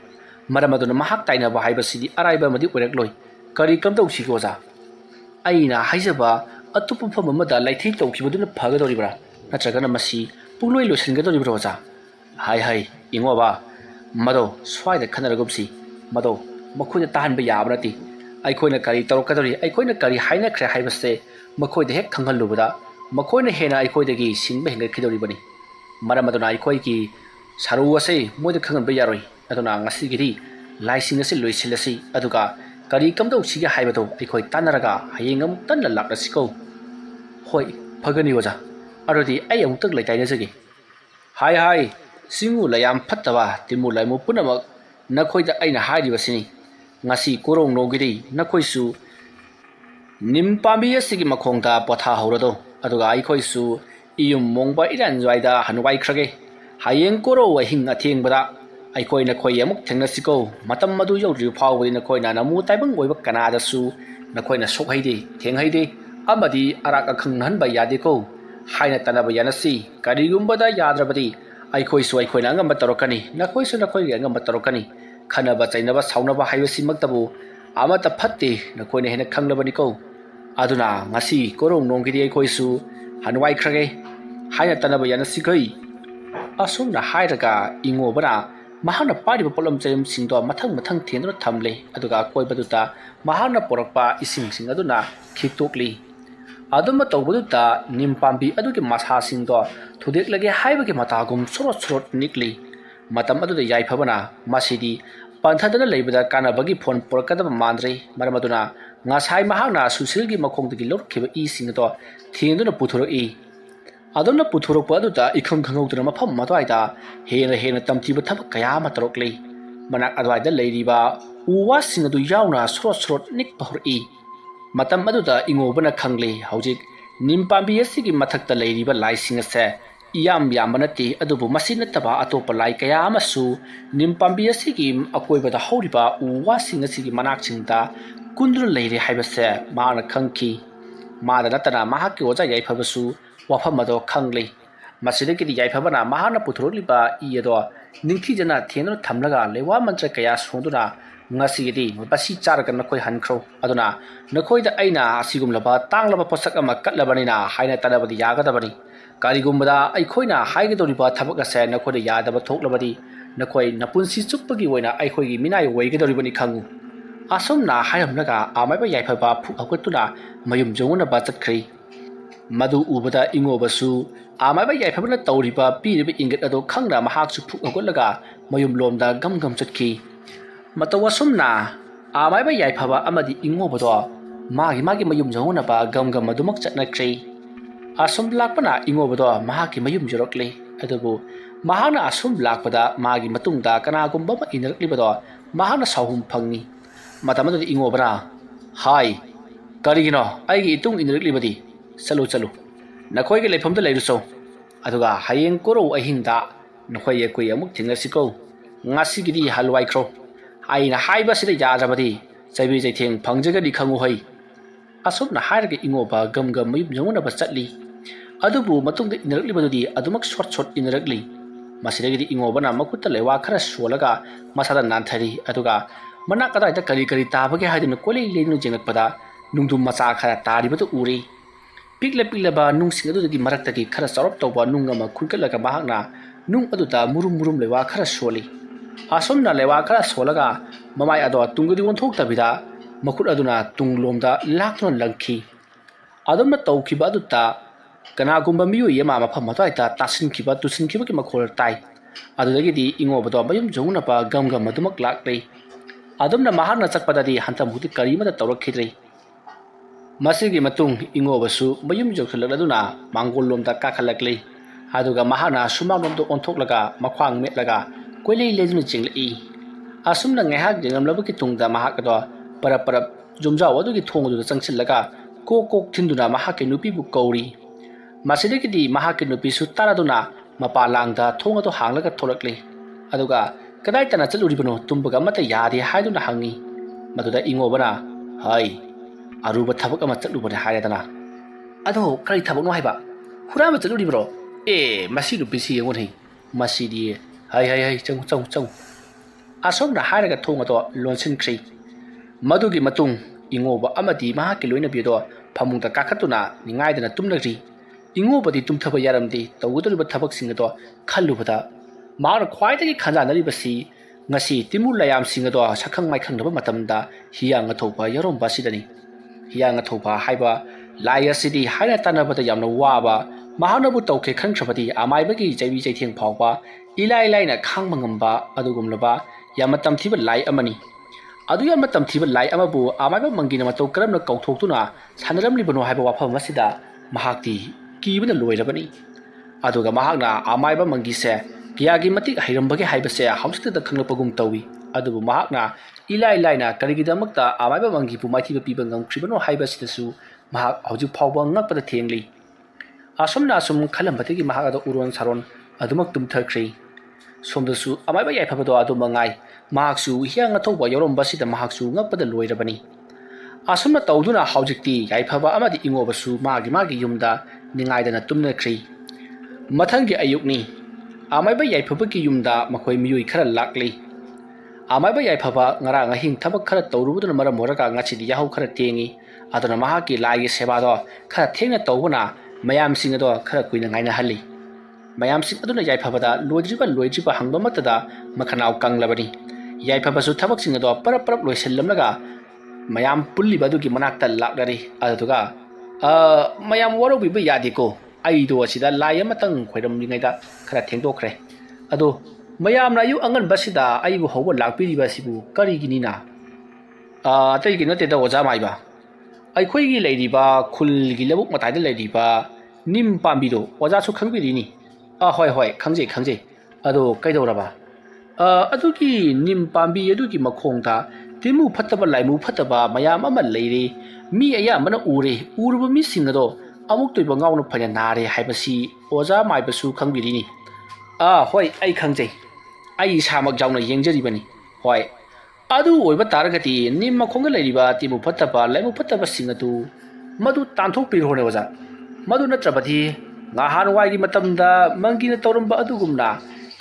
maramaduna mahak taina ba haibasidi araiba madi oirakloi kari kamtau sigoja aina haijaba atupu famamada laithei tawkhibaduna phagadoribra natragana masi pungloi losingadoribra oja hai ingoba mado swaida khanaragumsi mado makhoina tahanba yabnati aikhoina kari tawkadori aikhoina kari haina khre haibase makhoida hek khangalubada makhoina hena aikhoidagi singba hengakhidoribani maramaduna aikhoiki saru ase moida khanganba yaroi aduna ngasigiri laising ase loisilasi aduga kari kamdau siga haibado aikoi tanaraga hayengam tanna laklasiko hoi phagani waja arodi ai amuk laitai jagi hai singu layam phattaba timu laimu punamak nakhoida aina hairibasini ngasi korong nogiri nakhoisu nimpambi asigi makhongda potha horado aduga aikhoisu iyum mongba iran jwaida hanwai khrage hayeng koro wahing athengbada aikoi nakhoi amuk thengnasiko matam madu yawri phawbadi nakhoi na namu taibang oiba kanada su nakhoi na sokhaide thenghaide amadi araka khanghan ba yade ko haina tanaba yanasi karigumbada yadrabadi aikoi su aikoi na ngamba tarokani nakhoi su nakhoi ga ngamba tarokani khanaba chainaba saunaba haibasi maktabu amata phatte nakhoi na hena khanglabani ko aduna ngasi korong nongiri aikoi su hanwai khrage haina tanaba yanasi kai asumna hairaga ingobana mahana pariba polam chayum singdo mathang thenro thamle aduga koibaduta mahana porakpa ising sing aduna khitokli aduma tawbuduta nimpambi adugi masa singdo thudek lage haibagi matagum sorot nikli matam aduda yaiphabana masidi panthadana leibada kanabagi phone porakadaba mandre maramaduna ngasai mahana susilgi makhongdagi lorkhiba I singdo thenduna puthuroi adonna puthurokpa aduta ikhang khangautra mafam matwaida hena tamtiba thab kaya matrokle manak adwaida leiriba uwa singadu yauna sorot nik pahori matam aduta ingobana khangle haujik nimpambi asigi mathakta leiriba laising ase iyam yambanati adubu masina taba atopa lai kaya amasu nimpambi asigi akoibada hauriba uwa singasigi manak chingda kundru leire haibase maana khangki maada natana mahaki oja yaiphabasu wafamado khangle masidagi yaiphabana mahana puthuroliba iedo ningthijana thenro thamlaga lewa mantra kaya sonduna ngasigidi basi charga nakoi hankro aduna nakoida aina asigumlaba tanglaba posak ama katlabanina haina tanabadi yagadabani karigumbada aikhoina haigedoriba thabak ase nakoida yadaba thoklabadi nakoi napunsi chuppagi oina aikhoigi minai oigedoribani khangu asomna hairamlaga amaiba yaiphaba phu hakutuna mayum jonguna ba chatkri madu ubada ingobasu amaiba yaifabna tawriba piriba ingat ado khangna mahaksu phuk hagolaga mayum lomda gam chatki matawasumna amaiba yaifaba amadi ingobado magi mayum jonguna ba gam madumak chatnakri asum lakpana ingobado mahaki mayum jorokle adubu mahana asum lakpada magi matungda kanagumba ma inarklibado mahana sahum phangni matamadu ingobra hai karigino aigi itung inarklibadi चलो नखोई के लेफम तो लेरुसो अदुगा हयें कोरो अहिंदा नखोई कोई अमुक थिंगसिको ngasiगidi halwai kro aina haiba sida yadrabadi chaibi jaitheng phangjagadi khangu hoi asopna hairga ingoba gam mayum jonguna ba chatli adubu matungda inarli badudi adumak short inarli masidagidi ingoba na makutta lewa khara solaga masada nanthari aduga mana kadai ta kari tabage haiduna kolei leinu jengakpada nungdum macha khara taribatu uri pikla ba nung sing adu gi marak ta gi khara sarop tawba nung ama khulkalaga mahakna nung adu ta murum lewa khara soli asomna lewa khara solaga mamai ado tungudi wonthok tabida makut aduna tunglomda lakton langki adumna tawkiba adu ta kanagumba miyu yema mafam matai ta tasin kiba tusin kiba ki makhol tai adudagi di ingo bado bayum jongna pa gam madumak laklei adumna mahakna chakpada di hantam huti karima da tawrak khidrei masigi matung ingo basu mayum jokhaladuna mangol lomda kakhalakli aduga mahana sumagnom do onthok makhwang metlaga koilei lejunu chinglei asumna ngehak jengam labuki tungda mahakado parap jumjaw adugi thongu changchillaga kok thinduna mahake nupi bu kauri masidegi di mahake nupi su taraduna mapalangda thonga do hanglaga tholakli aduga kadai tana chaluribano tumbaga mata yadi haiduna hangi maduda ingo bana hai aruba thabak ama chalubane haidana ado kari thabak no haiba hurama chaluribro masi rupi si yengon hei masi di hai chang asomna hairaga thonga do lonsin khri madugi matung ingoba amadi mahaki loina bido phamungda kakhatuna ningaidana tumnagri ingobadi tumthaba yaramdi tawudriba thabak singado khallubada mar khwaidagi khanjanari basi ngasi timul layam singado sakhang maikhang naba matamda hiyanga thopa yarom basidani hiyanga thopa haiba laya sidi haina tanabada yamna waba mahanabu tawke khangchabadi amaibagi jaibi jaitheng phawba ilai khangmangamba adugumlaba yamatam thiba lai amani adu yamatam thiba lai amabu amaiba mangina matau karamna kauthokutuna sanaramlibano haiba wafam asida mahakti kibana loirabani aduga mahakna amaiba mangise kiyagi matik hairambage haibase hausita khanglapagum tawi adubu mahakna ilai karigidamakta amaiba mangi pu maithiba piba ngamkribano haibasidasu mahak hauju phawba ngakpada thengli asomna asum khalambadagi mahakada uron saron adumak tumthakri somdasu amaiba yaifabado adu mangai mahaksu hiyanga thoba yoromba mahaksu ngakpada loirabani asomna tawduna haujikti yaifaba amadi ingobasu magi yumda ningaidana tumnakri mathangi ayukni amaiba yaifabagi yumda makhoi miyui khara lakli amaiba yaifaba ngara ngahing thabak khara tawrubuduna maram moraga ngachidi yahau khara tengi aduna mahaki lai sebado khara thengna tawbuna mayam singado khara kuina ngaina halli mayam sing aduna yaifabada loidriba hangba matada makhanau kanglabani yaifabasu thabak singado parap loisellamlaga mayam pulli badugi manakta laklari aduga mayam warobi ba yadiko aido asida lai amatang khoiram lingaida khara thengdokre ado mayam na yu angan basida aibu hobo lakpiri basibu kariginina atai gi note da oja maiba ai khoi gi leiriba khul gi labuk matai da leiriba nim pambido oja su khangbirini hoi khangje ado kaidoraba adugi nim pambi adugi makhongta timu phattaba laimu phattaba mayam ama leire mi aya mana uruba mi singado amuk toiba ngawna phanya nare haibasi oja maibasu khangbirini hoi ai khangje ai samak jauna yengjari hoi adu oiba taragati nim makhonga leiriba timu phattaba laimu phattaba singatu madu tanthok pirhone oja madu natrabati ngahan waigi matamda mangina tawramba adugumna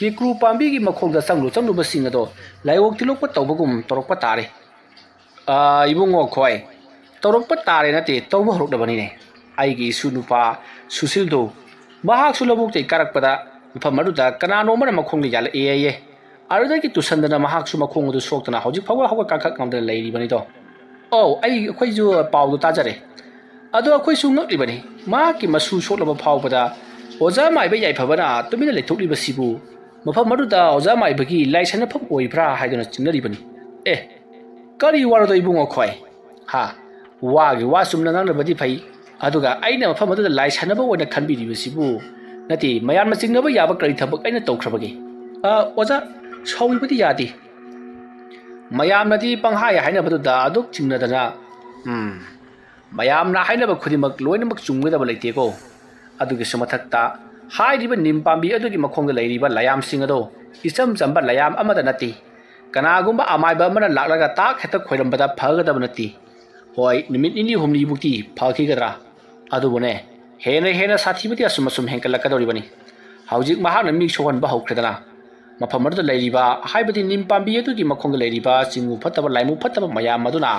kikru pambi gi makhongda changlu basingado laiwok tilokpa tawbagum torokpa tare ibungo khoi torokpa tare nate tawba horokdabani ne aigi sunupa susildo mahak sulabuk tei karakpada phamaduda kanano mana makhongli yala ye arudagi tusandana mahak su makhongdu soktana hojik phawa hawa kakak ngamda leiri bani do ai khoi ju pawdu tajare ado khoi su ngakli bani ma ki masu soklaba phawbada oja maiba yaifabana tumina lethokli basibu mafam maduda oja maibagi laisana pham oibra haiduna chingnari bani kari warodo ibungo khoi ha wagi wasumna ngangna badi phai aduga aina mafam maduda laisana ba oina khanbiri basibu nati mayan machingnaba yaba kari thabak aina tawkhrabagi oja sawibadi yadi mayamnadi panghai haina baduda aduk chingnadana mayamna haina ba khudimak loinamak chunggadaba leiteko adugi samathakta hairiba nimpambi adugi makhongda leiriba layam singado isam chamba layam amada nati kanagumba amaiba amana laklaga ta kheta khoirambada phagadaba nati hoi nimit ini humni bukti phakigadra adubone hena sathibati asum hengkalakadori bani haujik mahana mi sohan ba hokredana ꯃꯐꯝ ꯑꯗꯨꯗ ꯂꯩꯔꯤꯕ ꯍꯥꯏꯕꯗꯤ ꯅꯤꯝ ꯄꯥꯝꯕꯤ ꯑꯗꯨꯒꯤ ꯃꯈꯣꯡꯗ ꯂꯩꯔꯤꯕ ꯆꯤꯡꯃꯨ ꯐꯠꯇꯕ ꯂꯥꯏꯃꯨ ꯐꯠꯇꯕ ꯃꯌꯥꯝ ꯑꯗꯨꯅ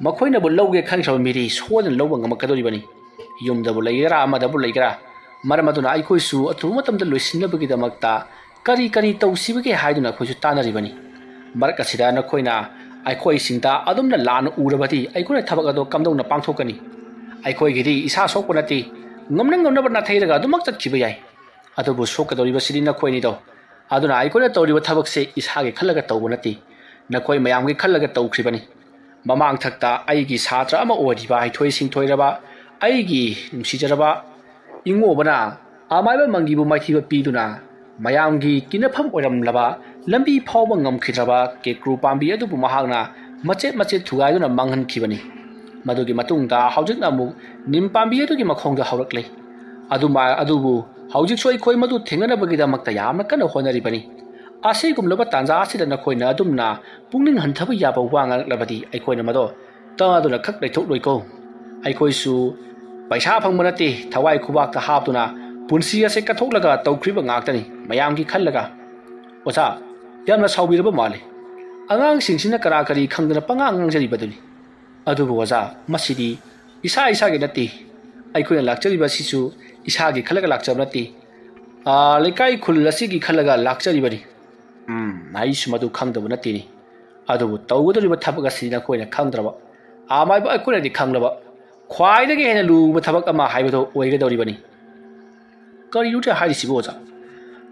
ꯃꯈꯣꯏꯅꯕꯨ ꯂꯧꯒꯦ ꯈꯟꯈ꯭ꯔꯕ ꯃꯤꯗꯤ ꯁꯣꯏꯗꯅ ꯂꯧꯕ ꯉꯝꯃꯛꯀꯗꯧꯔꯤꯕꯅꯤ ꯌꯨꯝꯗꯕꯨ ꯂꯩꯒꯦꯔꯥ ꯑꯃꯗꯕꯨ ꯂꯩꯒꯦꯔꯥ ꯃꯔꯝ ꯑꯗꯨꯅ ꯑꯩꯈꯣꯏꯁꯨ ꯑꯊꯨꯕ ꯃꯇꯝꯗ ꯂꯣꯏꯁꯤꯟꯅꯕꯒꯤꯗꯃꯛꯇ ꯀꯔꯤ ꯀꯔꯤ ꯇꯧꯁꯤꯕꯒꯦ ꯍꯥꯏꯗꯨꯅ ꯑꯩꯈꯣꯏꯁꯨ ꯇꯥꯟꯅꯔꯤꯕꯅꯤ ꯃꯔꯛ ꯑꯁꯤꯗ ꯅꯈꯣꯏꯅ ꯑꯩꯈꯣꯏꯁꯤꯡꯗ ꯑꯗꯨꯝꯅ ꯂꯥꯟꯅ ꯎꯔꯕꯗꯤ ꯑꯩꯈꯣꯏꯅ ꯊꯕꯛ ꯑꯗꯨ ꯀꯝꯗꯧꯅ ꯄꯥꯡꯊꯣꯛꯀꯅꯤ ꯑꯩꯈꯣꯏꯒꯤꯗꯤ ꯏꯁꯥ ꯁꯣꯛꯄ ꯅꯠꯇꯦ ꯉꯝꯅ ꯉꯝꯅꯕ ꯅꯥꯊꯩꯔꯒ ꯑꯗꯨꯃꯛ ꯆꯠꯈꯤꯕ ꯌꯥꯏ ꯑꯗꯨꯕꯨ ꯁꯣꯛꯀꯗꯧꯔꯤꯕꯁꯤꯗꯤ ꯅꯈꯣꯏꯅꯤꯗꯣ ꯑꯗꯨꯅ ꯑꯩꯈꯣꯏꯅ ꯇꯧꯔꯤꯕ ꯊꯕꯛꯁꯦ ꯏꯁꯥꯒꯤ ꯈꯜꯂꯒ ꯇꯧꯕ ꯅꯠꯇꯦ ꯅꯈꯣꯏ ꯃꯌꯥꯝꯒꯤ ꯈꯜꯂꯒ ꯇꯧꯈ꯭ꯔꯤꯕꯅꯤ ꯃꯃꯥꯡ ꯊꯛꯇ ꯑꯩꯒꯤ ꯁꯥꯇ꯭ꯔ ꯑꯃ ꯑꯣꯏꯔꯤꯕ ꯍꯩꯊꯣꯏ ꯁꯤꯡꯊꯣꯏꯔꯕ ꯑꯩꯒꯤ ꯅꯨꯡꯁꯤꯖꯔꯕ ꯏꯉꯣꯕꯅ ꯑꯃꯥꯏꯕ ꯃꯪꯒꯤꯕꯨ ꯃꯥꯏꯊꯤꯕ ꯄꯤꯗꯨꯅ ꯃꯌꯥꯝꯒꯤ ꯀꯤꯅꯐꯝ ꯑꯣꯏꯔꯝꯂꯕ ꯂꯝꯕꯤ ꯐꯥꯎꯕ ꯉꯝꯈꯤꯗ꯭ꯔꯕ ꯀꯦꯀ꯭ꯔꯨ ꯄꯥꯝꯕꯤ ꯑꯗꯨꯕꯨ ꯃꯍꯥꯛꯅ ꯃꯆꯦꯠ ꯃꯆꯦꯠ ꯊꯨꯒꯥꯏꯗꯨꯅ ꯃꯥꯡꯍꯟꯈꯤꯕꯅꯤ ꯃꯗꯨꯒꯤ ꯃꯇꯨꯡꯗ ꯍꯧꯖꯤꯛꯅ ꯑꯃꯨꯛ ꯅꯤꯝ ꯄꯥꯝꯕꯤ ꯑꯗꯨꯒꯤ ꯃꯈꯣꯡꯗ ꯍꯧꯔꯛꯂꯦ ꯑꯗꯨꯕꯨ ꯍꯧꯖꯤꯛꯁꯨ ꯑꯩꯈꯣꯏ ꯃꯗꯨ ꯊꯦꯡꯅꯅꯕꯒꯤꯗꯃꯛꯇ ꯌꯥꯝꯅ ꯀꯟꯅ ꯍꯣꯠꯅꯔꯤꯕꯅꯤ ꯑꯁꯤꯒꯨꯝꯂꯕ ꯇꯥꯟꯖꯥ ꯑꯁꯤꯗ ꯅꯈꯣꯏꯅ ꯑꯗꯨꯝꯅ ꯄꯨꯛꯅꯤꯡ ꯍꯟꯊꯕ ꯌꯥꯕ ꯋꯥ ꯉꯥꯡꯂꯛꯂꯕꯗꯤ ꯑꯩꯈꯣꯏꯅ ꯃꯗꯣ ꯇꯥꯗꯨꯅ ꯈꯛ ꯂꯩꯊꯣꯛꯂꯣꯏꯀꯣ ꯑꯩꯈꯣꯏꯁꯨ ꯄꯩꯁꯥ ꯐꯪꯕ ꯅꯠꯇꯦ ꯊꯋꯥꯏ ꯈꯨꯕꯥꯛꯇ ꯍꯥꯞꯇꯨꯅ ꯄꯨꯟꯁꯤ ꯑꯁꯦ ꯀꯠꯊꯣꯛꯂꯒ ꯇꯧꯈ꯭ꯔꯤꯕ ꯉꯥꯛꯇꯅꯤ ꯃꯌꯥꯝꯒꯤ ꯈꯜꯂꯒ ꯑꯣꯖꯥ ꯌꯥꯝꯅ ꯁꯥꯎꯕꯤꯔꯕ ꯃꯥꯜꯂꯤ ꯑꯉꯥꯡꯁꯤꯡꯁꯤꯅ ꯀꯔꯤ ꯀꯔꯤ ꯈꯪꯗꯅ ꯄꯉꯥꯡ ꯉꯥꯡꯖꯔꯤꯕꯗꯨꯅꯤ ꯑꯗꯨꯕꯨ ꯑꯣꯖꯥ ꯃꯁꯤꯗꯤ ꯏꯁꯥꯒꯤ ꯅꯠꯇꯦ ꯑꯩꯈꯣꯏꯅ ꯂꯥꯛꯆꯔꯤꯕ ꯑꯁꯤꯁꯨ ꯏꯁꯥꯒꯤ ꯈꯜꯂꯒ ꯂꯥꯛꯆꯕ ꯅꯠꯇꯦ ꯂꯩꯀꯥꯏ ꯈꯨꯜ ꯑꯁꯤꯒꯤ ꯈꯜꯂꯒ ꯂꯥꯛꯆꯔꯤꯕꯅꯤ ꯑꯩꯁꯨ ꯃꯗꯨ ꯈꯪꯗꯕ ꯅꯠꯇꯦꯅꯤ ꯑꯗꯨꯕꯨ ꯇꯧꯒꯗꯧꯔꯤꯕ ꯊꯕꯛ ꯑꯁꯤ ꯅꯈꯣꯏꯅ ꯈꯪꯗ꯭ꯔꯕ ꯑꯃꯥꯏꯕ ꯑꯩꯈꯣꯏꯅꯗꯤ ꯈꯪꯂꯕ ꯈ꯭ꯋꯥꯏꯗꯒꯤ ꯍꯦꯟꯅ ꯂꯨꯕ ꯊꯕꯛ ꯑꯃ ꯍꯥꯏꯕꯗꯣ ꯑꯣꯏꯒꯗꯧꯔꯤꯕꯅꯤ ꯀꯔꯤꯅꯣ ꯍꯥꯏꯔꯤꯁꯤꯕꯨ ꯑꯣꯖꯥ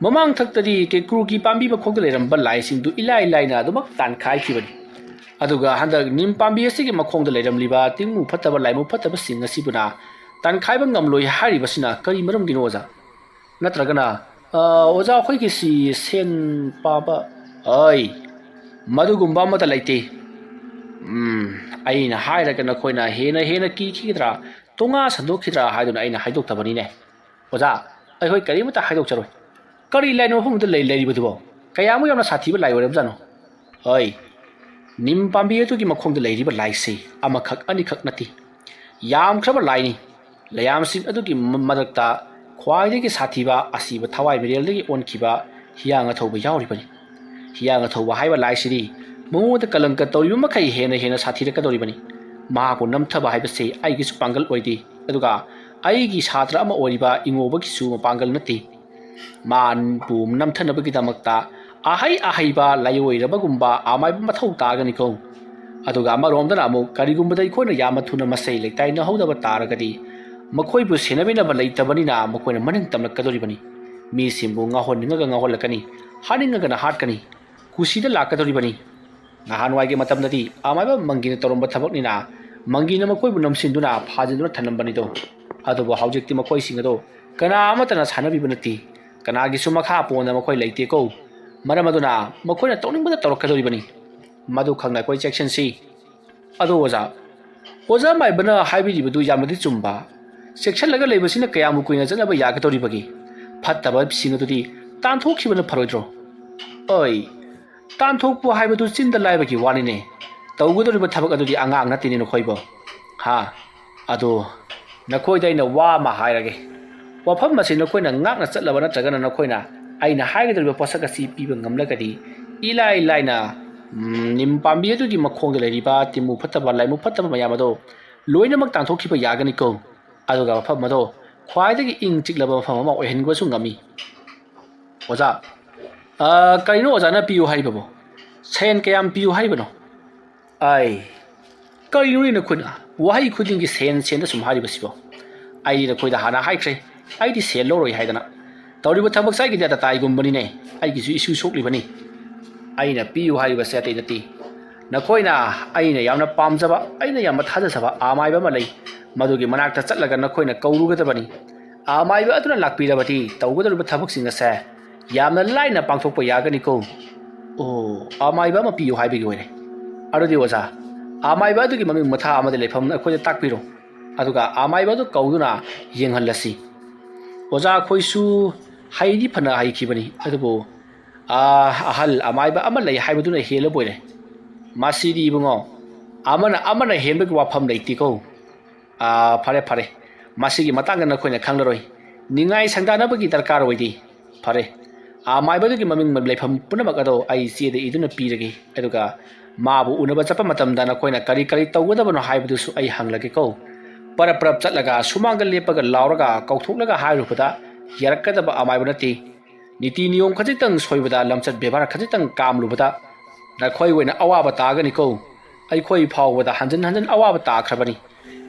ꯃꯃꯥꯡ ꯊꯛꯇꯗꯤ ꯀꯦꯀ꯭ꯔꯨꯒꯤ ꯄꯥꯝꯕꯤ ꯃꯈꯣꯡꯗ ꯂꯩꯔꯝꯕ ꯂꯥꯏꯁꯤꯡꯗꯨ ꯏꯂꯥꯏ ꯂꯥꯏꯅ ꯑꯗꯨꯃꯛ ꯇꯥꯟꯈꯥꯏꯈꯤꯕꯅꯤ ꯑꯗꯨꯒ ꯍꯟꯗꯛ ꯅꯤꯝ ꯄꯥꯝꯕꯤ ꯑꯁꯤꯒꯤ ꯃꯈꯣꯡꯗ ꯂꯩꯔꯝꯂꯤꯕ ꯇꯤꯡꯃꯨ ꯐꯠꯇꯕ ꯂꯥꯏꯃꯨ ꯐꯠꯇꯕꯁꯤꯡ ꯑꯁꯤꯕꯨꯅ ꯇꯥꯟꯈꯥꯏꯕ ꯉꯝꯂꯣꯏ ꯍꯥꯏꯔꯤꯕꯁꯤꯅ ꯀꯔꯤ ꯃꯔꯝꯒꯤꯅꯣ ꯑꯣꯖꯥ ꯅꯠꯇ꯭ꯔꯒꯅ ꯑꯣꯖꯥ ꯑꯩꯈꯣꯏꯒꯤꯁꯤ ꯁꯦꯟ ꯄꯥꯕ ꯃꯗꯨꯒꯨꯝꯕ ꯑꯃꯠꯇ ꯂꯩꯇꯦ ꯑꯩꯅ ꯍꯥꯏꯔꯒ ꯅꯈꯣꯏꯅ ꯍꯦꯟꯅ ꯀꯤꯈꯤꯒꯗ꯭ꯔꯥ ꯇꯣꯉꯥ ꯁꯟꯗꯣꯛꯈꯤꯗ꯭ꯔꯥ ꯍꯥꯏꯗꯨꯅ ꯑꯩꯅ ꯍꯥꯏꯗꯣꯛꯇꯕꯅꯤꯅꯦ ꯑꯣꯖꯥ ꯑꯩꯈꯣꯏ ꯀꯔꯤꯃꯠꯇ ꯍꯥꯏꯗꯣꯛꯆꯔꯣꯏ ꯀꯔꯤ ꯂꯥꯏꯅꯣ ꯃꯐꯝꯗ ꯂꯩꯔꯤꯕꯗꯨꯕꯣ ꯀꯌꯥꯃꯨꯛ ꯌꯥꯝꯅ ꯁꯥꯊꯤꯕ ꯂꯥꯏ ꯑꯣꯏꯔꯕꯖꯥꯠꯅꯣ ꯅꯤꯝ ꯄꯥꯝꯕꯤ ꯑꯗꯨꯒꯤ ꯃꯈꯣꯡꯗ ꯂꯩꯔꯤꯕ ꯂꯥꯏꯁꯤ ꯑꯃꯈꯛ ꯑꯅꯤꯈꯛ ꯅꯠꯇꯦ ꯌꯥꯝꯈ꯭ꯔꯕ ꯂꯥꯏꯅꯤ ꯂꯌꯥꯝꯁꯤꯡ ꯑꯗꯨꯒꯤ ꯃꯔꯛꯇ ꯈ꯭ꯋꯥꯏꯗꯒꯤ ꯁꯥꯊꯤꯕ ꯑꯁꯤꯕ ꯊꯋꯥꯏ ꯃꯤꯔꯦꯜꯗꯒꯤ ꯑꯣꯟꯈꯤꯕ ꯍꯤꯌꯥꯡ ꯑꯊꯧꯕ ꯌꯥꯎꯔꯤꯕꯅꯤ ꯍꯤꯌꯥꯡ ꯑꯊꯧꯕ ꯍꯥꯏꯕ ꯂꯥꯏꯁꯤꯗꯤ ꯃꯉꯣꯟꯗ ꯀꯂꯪꯀ ꯇꯧꯔꯤꯕ ꯃꯈꯩ ꯍꯦꯟꯅ ꯁꯥꯊꯤꯔꯛꯀꯗꯧꯔꯤꯕꯅꯤ ꯃꯍꯥꯛꯄꯨ ꯅꯝꯊꯕ ꯍꯥꯏꯕꯁꯤ ꯑꯩꯒꯤꯁꯨ ꯄꯥꯡꯒꯜ ꯑꯣꯏꯗꯦ ꯑꯗꯨꯒ ꯑꯩꯒꯤ ꯁꯥꯇ꯭ꯔ ꯑꯃ ꯑꯣꯏꯔꯤꯕ ꯏꯉꯣꯕꯒꯤꯁꯨ ꯃꯄꯥꯡꯒꯜ ꯅꯠꯇꯦ ꯃꯥꯕꯨ ꯅꯝꯊꯅꯕꯒꯤꯗꯃꯛꯇ ꯑꯍꯩꯕ ꯂꯥꯏꯑꯣꯏꯔꯕꯒꯨꯝꯕ ꯑꯃꯥꯏꯕ ꯃꯊꯧ ꯇꯥꯒꯅꯤꯀꯣ ꯑꯗꯨꯒ ꯑꯃꯔꯣꯝꯗꯅ ꯑꯃꯨꯛ ꯀꯔꯤꯒꯨꯝꯕꯗ ꯑꯩꯈꯣꯏꯅ ꯌꯥꯝꯅ ꯊꯨꯅ ꯃꯁꯩ ꯂꯩꯇꯥꯏꯅꯍꯧꯗꯕ ꯇꯥꯔꯒꯗꯤ ꯃꯈꯣꯏꯕꯨ ꯁꯦꯟꯅꯕꯤꯅꯕ ꯂꯩꯇꯕꯅꯤꯅ ꯃꯈꯣꯏꯅ ꯃꯅꯤꯡ ꯇꯝꯂꯛꯀꯗꯧꯔꯤꯕꯅꯤ ꯃꯤꯁꯤꯡꯕꯨ ꯉꯥꯎꯍꯟꯅꯤꯡꯉꯒ ꯉꯥꯎꯍꯜꯂꯛꯀꯅꯤ ꯍꯥꯠꯅꯤꯡꯉꯒꯅ ꯍꯥꯠꯀꯅꯤ ꯀꯨꯁꯤꯗ ꯂꯥꯛꯀꯗꯧꯔꯤꯕꯅꯤ ꯅꯍꯥꯟꯋꯥꯏꯒꯤ ꯃꯇꯝꯗꯗꯤ ꯑꯃꯥꯏꯕ ꯃꯪꯒꯤꯅ ꯇꯧꯔꯝꯕ ꯊꯕꯛꯅꯤꯅ ꯃꯪꯒꯤꯅ ꯃꯈꯣꯏꯕꯨ ꯅꯝꯁꯤꯟꯗꯨꯅ ꯐꯥꯖꯤꯟꯗꯨꯅ ꯊꯅꯝꯕꯅꯤꯗꯣ ꯑꯗꯨꯕꯨ ꯍꯧꯖꯤꯛꯇꯤ ꯃꯈꯣꯏꯁꯤꯡ ꯑꯗꯣ ꯀꯅꯥ ꯑꯃꯠꯇꯅ ꯁꯥꯟꯅꯕꯤꯕ ꯅꯠꯇꯦ ꯀꯅꯥꯒꯤꯁꯨ ꯃꯈꯥ ꯄꯣꯟꯅ ꯃꯈꯣꯏ ꯂꯩꯇꯦꯀꯣ ꯃꯔꯝ ꯑꯗꯨꯅ ꯃꯈꯣꯏꯅ ꯇꯧꯅꯤꯡꯕꯗ ꯇꯧꯔꯛꯀꯗꯧꯔꯤꯕꯅꯤ ꯃꯗꯨ ꯈꯪꯅ ꯑꯩꯈꯣꯏ ꯆꯦꯛꯁꯤꯟꯁꯤ ꯑꯗꯣ ꯑꯣꯖꯥ ꯃꯥꯏꯕꯅ ꯍꯥꯏꯕꯤꯔꯤꯕꯗꯨ ꯌꯥꯝꯅꯗꯤ ꯆꯨꯝꯕ ꯆꯦꯛꯁꯤꯜꯂꯒ ꯂꯩꯕꯁꯤꯅ ꯀꯌꯥꯃꯨꯛ ꯀꯨꯏꯅ ꯆꯠꯅꯕ ꯌꯥꯒꯗꯧꯔꯤꯕꯒꯦ ꯐꯠꯇꯕꯁꯤꯡ ꯑꯗꯨꯗꯤ ꯇꯥꯟꯊꯣꯛꯈꯤꯕꯅ ꯐꯔꯣꯏꯗ꯭ꯔꯣ ꯇꯥꯟꯊꯣꯛꯄ ꯍꯥꯏꯕꯗꯨ ꯆꯤꯟꯗ ꯂꯥꯏꯕꯒꯤ ꯋꯥꯅꯤꯅꯦ ꯇꯧꯒꯗꯧꯔꯤꯕ ꯊꯕꯛ ꯑꯗꯨꯗꯤ ꯑꯉꯥꯡ ꯅꯠꯇꯦꯅꯦ ꯅꯈꯣꯏꯕꯣ ꯑꯗꯣ ꯅꯈꯣꯏꯗ ꯑꯩꯅ ꯋꯥ ꯑꯃ ꯍꯥꯏꯔꯒꯦ ꯋꯥꯐꯝ ꯑꯁꯤ ꯅꯈꯣꯏꯅ ꯉꯥꯛꯅ ꯆꯠꯂꯕ ꯅꯠꯇ꯭ꯔꯒꯅ ꯅꯈꯣꯏꯅ ꯑꯩꯅ ꯍꯥꯏꯒꯗꯧꯔꯤꯕ ꯄꯣꯠꯁꯛ ꯑꯁꯤ ꯄꯤꯕ ꯉꯝꯂꯒꯗꯤ इलाई लाइना निम पाम्बी अदुगी मखोंग लेरिबा तिमु फत्तबा लाइमु फत्तबा मयाम अदो लोइनमक तांथोखिबा यागनिको अदुगा मफम अदो ख्वाइदगी इंग चिकलबा मफम अमा ओहेनगबसु ngami ओजा करिनो ओजाना पियु हारिबबो सेन कयाम पियु हारिबनो आई करिनो नि नखुना वहाई खुदिंगी सेन सेन सुम हारिबसिबो आई नखोइदा हाना हाइख्रे आइदि सेल लोरोय हाइदना तौरिबो थबक साइगी दाता ताइगुम्बनी ने आइगिसु इशु सोक्लिबनी आइना पियु हारिबसे अतै नति नखोइना आइना यामना पामजबा आइना याम थाजसबा आमाइबा मलै मदुगी मनाक्ता चटलगा नखोइना कौरुगदबनी आमाइबा अदुना लाक्पिरबती तौगदरबा थबकसिंग से यामना लाइना पांथोकपा यागनिको ओ आमाइबा म पियु हाइबिगी ओइरे अरुदि ओजा आमाइबा अदुगी ममिंग मथा अमदे लेफम अखोइदा ताकपिरो अदुगा आमाइबा दु कौदुना येंगहलसी ओजा खोइसु हाइदि फना हाइखिबनी अदुबो अहल अमाइबा अमा लै हाइबदुना हेल बोइरे मासिदि इबुंगो अमना हेनबगी वाफम लैतिको फरे फरे मासिगी मतांग नखोइना खंगलरोय निंगाई संदानबगी दरकार ओइदि फरे ꯃꯥꯏꯕꯗꯨꯒꯤ ꯃꯃꯤꯡ ꯂꯩꯐꯝ ꯄꯨꯝꯅꯃꯛ ꯑꯗꯣ ꯑꯩ ꯆꯦꯗ ꯏꯗꯨꯅ ꯄꯤꯔꯒꯦ ꯑꯗꯨꯒ ꯃꯥꯕꯨ ꯎꯅꯕ ꯆꯠꯄ ꯃꯇꯝꯗ ꯅꯈꯣꯏꯅ ꯀꯔꯤ ꯀꯔꯤ ꯇꯧꯒꯗꯕꯅꯣ ꯍꯥꯏꯕꯗꯨꯁꯨ ꯑꯩ ꯍꯪꯂꯒꯦꯀꯣ ꯄꯔꯞ ꯄꯔꯞ ꯆꯠꯂꯒ ꯁꯨꯃꯥꯡꯗ ꯂꯦꯞꯄꯒ ꯂꯥꯎꯔꯒ ꯀꯧꯊꯣꯛꯂꯒ ꯍꯥꯏꯔꯨꯕꯗ ꯌꯥꯔꯛꯀꯗꯕ ꯑꯃꯥꯏꯕ ꯅꯠꯇꯦ ꯅꯤꯇꯤ ꯅꯤꯌꯣꯝ ꯈꯖꯤꯛꯇꯪ ꯁꯣꯏꯕꯗ ꯂꯝꯆꯠ ꯕꯦꯕꯥꯔ ꯈꯖꯤꯛꯇꯪ ꯀꯥꯝꯂꯨꯕꯗ ꯅꯈꯣꯏ ꯑꯣꯏꯅ ꯑꯋꯥꯕ ꯇꯥꯒꯅꯤꯀꯣ ꯑꯩꯈꯣꯏ ꯐꯥꯎꯕꯗ ꯍꯟꯖꯤꯟ ꯍꯟꯖꯤꯟ ꯑꯋꯥꯕ ꯇꯥꯈ꯭ꯔꯕꯅꯤ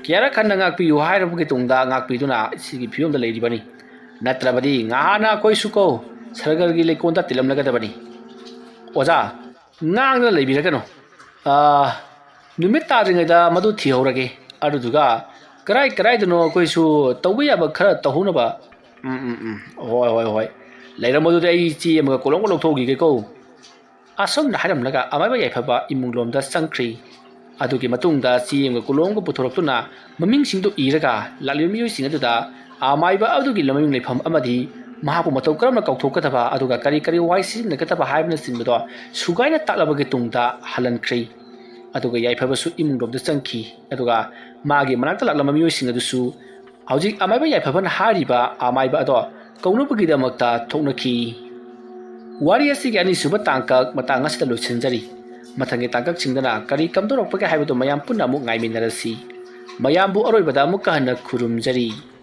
ꯀꯌꯥꯔꯛ ꯍꯟꯅ ꯉꯥꯛꯄꯤꯌꯨ ꯍꯥꯏꯔꯕꯒꯤ ꯇꯨꯡꯗ ꯉꯥꯛꯄꯤꯗꯨꯅ ꯁꯤꯒꯤ ꯐꯤꯕꯝꯗ ꯂꯩꯔꯤꯕꯅꯤ ꯅꯠꯇ꯭ꯔꯕꯗꯤ ꯉꯍꯥꯟꯅ ꯑꯩꯈꯣꯏꯁꯨ ꯀꯣ ꯁꯔꯒꯔꯒꯤ ꯂꯩꯀꯣꯟꯗ ꯇꯤꯜꯂꯝꯂꯒꯗꯕꯅꯤ ꯑꯣꯖꯥ ꯉꯥꯡꯗꯅ ꯂꯩꯕꯤꯔꯒꯅꯣ ꯅꯨꯃꯤꯠ ꯇꯥꯗ꯭ꯔꯤꯉꯩꯗ ꯃꯗꯨ ꯊꯤꯍꯧꯔꯒꯦ ꯑꯗꯨꯗꯨꯒ ꯀꯔꯥꯏꯗꯅꯣ ꯑꯩꯈꯣꯏꯁꯨ ꯇꯧꯕ ꯌꯥꯕ ꯈꯔ ꯇꯧꯍꯧꯅꯕ ꯍꯣꯏ ꯂꯩꯔꯝꯕꯗꯨꯗꯤ ꯑꯩ ꯆꯦ ꯑꯃꯒ ꯀꯣꯂꯣꯝꯒ ꯂꯧꯊꯣꯛꯈꯤꯒꯦꯀꯣ ꯑꯁꯨꯝꯅ ꯍꯥꯏꯔꯝꯂꯒ ꯑꯃꯥꯏꯕ ꯌꯥꯏꯐꯕ ꯏꯃꯨꯡꯂꯣꯝꯗ ꯆꯪꯈ꯭ꯔꯤ ꯑꯗꯨꯒꯤ ꯃꯇꯨꯡꯗ ꯆꯦ ꯑꯃꯒ ꯀꯣꯂꯣꯝꯒ ꯄꯨꯊꯣꯔꯛꯇꯨꯅ ꯃꯃꯤꯡꯁꯤꯡꯗꯨ ꯏꯔꯒ ꯂꯥꯛꯂꯤꯕ ꯃꯤꯑꯣꯏꯁꯤꯡ ꯑꯗꯨꯗ ꯑꯃꯥꯏꯕ ꯑꯗꯨꯒꯤ ꯃꯃꯤꯡ ꯂꯩꯐꯝ ꯑꯃꯗꯤ ꯃꯍꯥꯛꯄꯨ ꯃꯇꯧ ꯀꯔꯝꯅ ꯀꯧꯊꯣꯛꯀꯗꯕ ꯑꯗꯨꯒ ꯀꯔꯤ ꯀꯔꯤ ꯋꯥꯍꯩ ꯁꯤꯖꯤꯟꯅꯒꯗꯕ ꯍꯥꯏꯕꯅꯆꯤꯡꯕꯗꯣ ꯁꯨꯒꯥꯏꯅ ꯇꯥꯛꯂꯕꯒꯤ ꯇꯨꯡꯗ ꯍꯜꯍꯟꯈ꯭ꯔꯤ ꯑꯗꯨꯒ ꯌꯥꯏꯐꯕꯁꯨ ꯏꯃꯨꯡꯂꯣꯝꯗ ꯆꯪꯈꯤ ꯑꯗꯨꯒ ꯃꯥꯒꯤ ꯃꯅꯥꯛꯇ ꯂꯥꯛꯂꯝꯕ ꯃꯤꯑꯣꯏꯁꯤꯡ ꯑꯗꯨꯁꯨ ꯍꯧꯖꯤꯛ ꯑꯃꯥꯏꯕ ꯌꯥꯏꯐꯕꯅ ꯍꯥꯏꯔꯤꯕ ꯑꯃꯥꯏꯕ ꯑꯗꯣ ꯀꯧꯅꯕꯒꯤꯗꯃꯛꯇ ꯊꯣꯛꯅꯈꯤ ꯋꯥꯔꯤ ꯑꯁꯤꯒꯤ ꯑꯅꯤꯁꯨꯕ ꯇꯥꯡꯀꯛ ꯃꯇꯥꯡ ꯑꯁꯤꯗ ꯂꯣꯏꯁꯤꯟꯖꯔꯤ ꯃꯊꯪꯒꯤ ꯇꯥꯡꯀꯛꯁꯤꯡꯗꯅ ꯀꯔꯤ ꯀꯝꯗꯧꯔꯛꯄꯒꯦ ꯍꯥꯏꯕꯗꯨ ꯃꯌꯥꯝ ꯄꯨꯟꯅ ꯑꯃꯨꯛ ꯉꯥꯏꯃꯤꯟꯅꯔꯁꯤ ꯃꯌꯥꯝꯕꯨ ꯑꯔꯣꯏꯕꯗ ꯑꯃꯨꯛꯀ ꯍꯟꯅ ꯈꯨꯔꯨꯝꯖꯔꯤ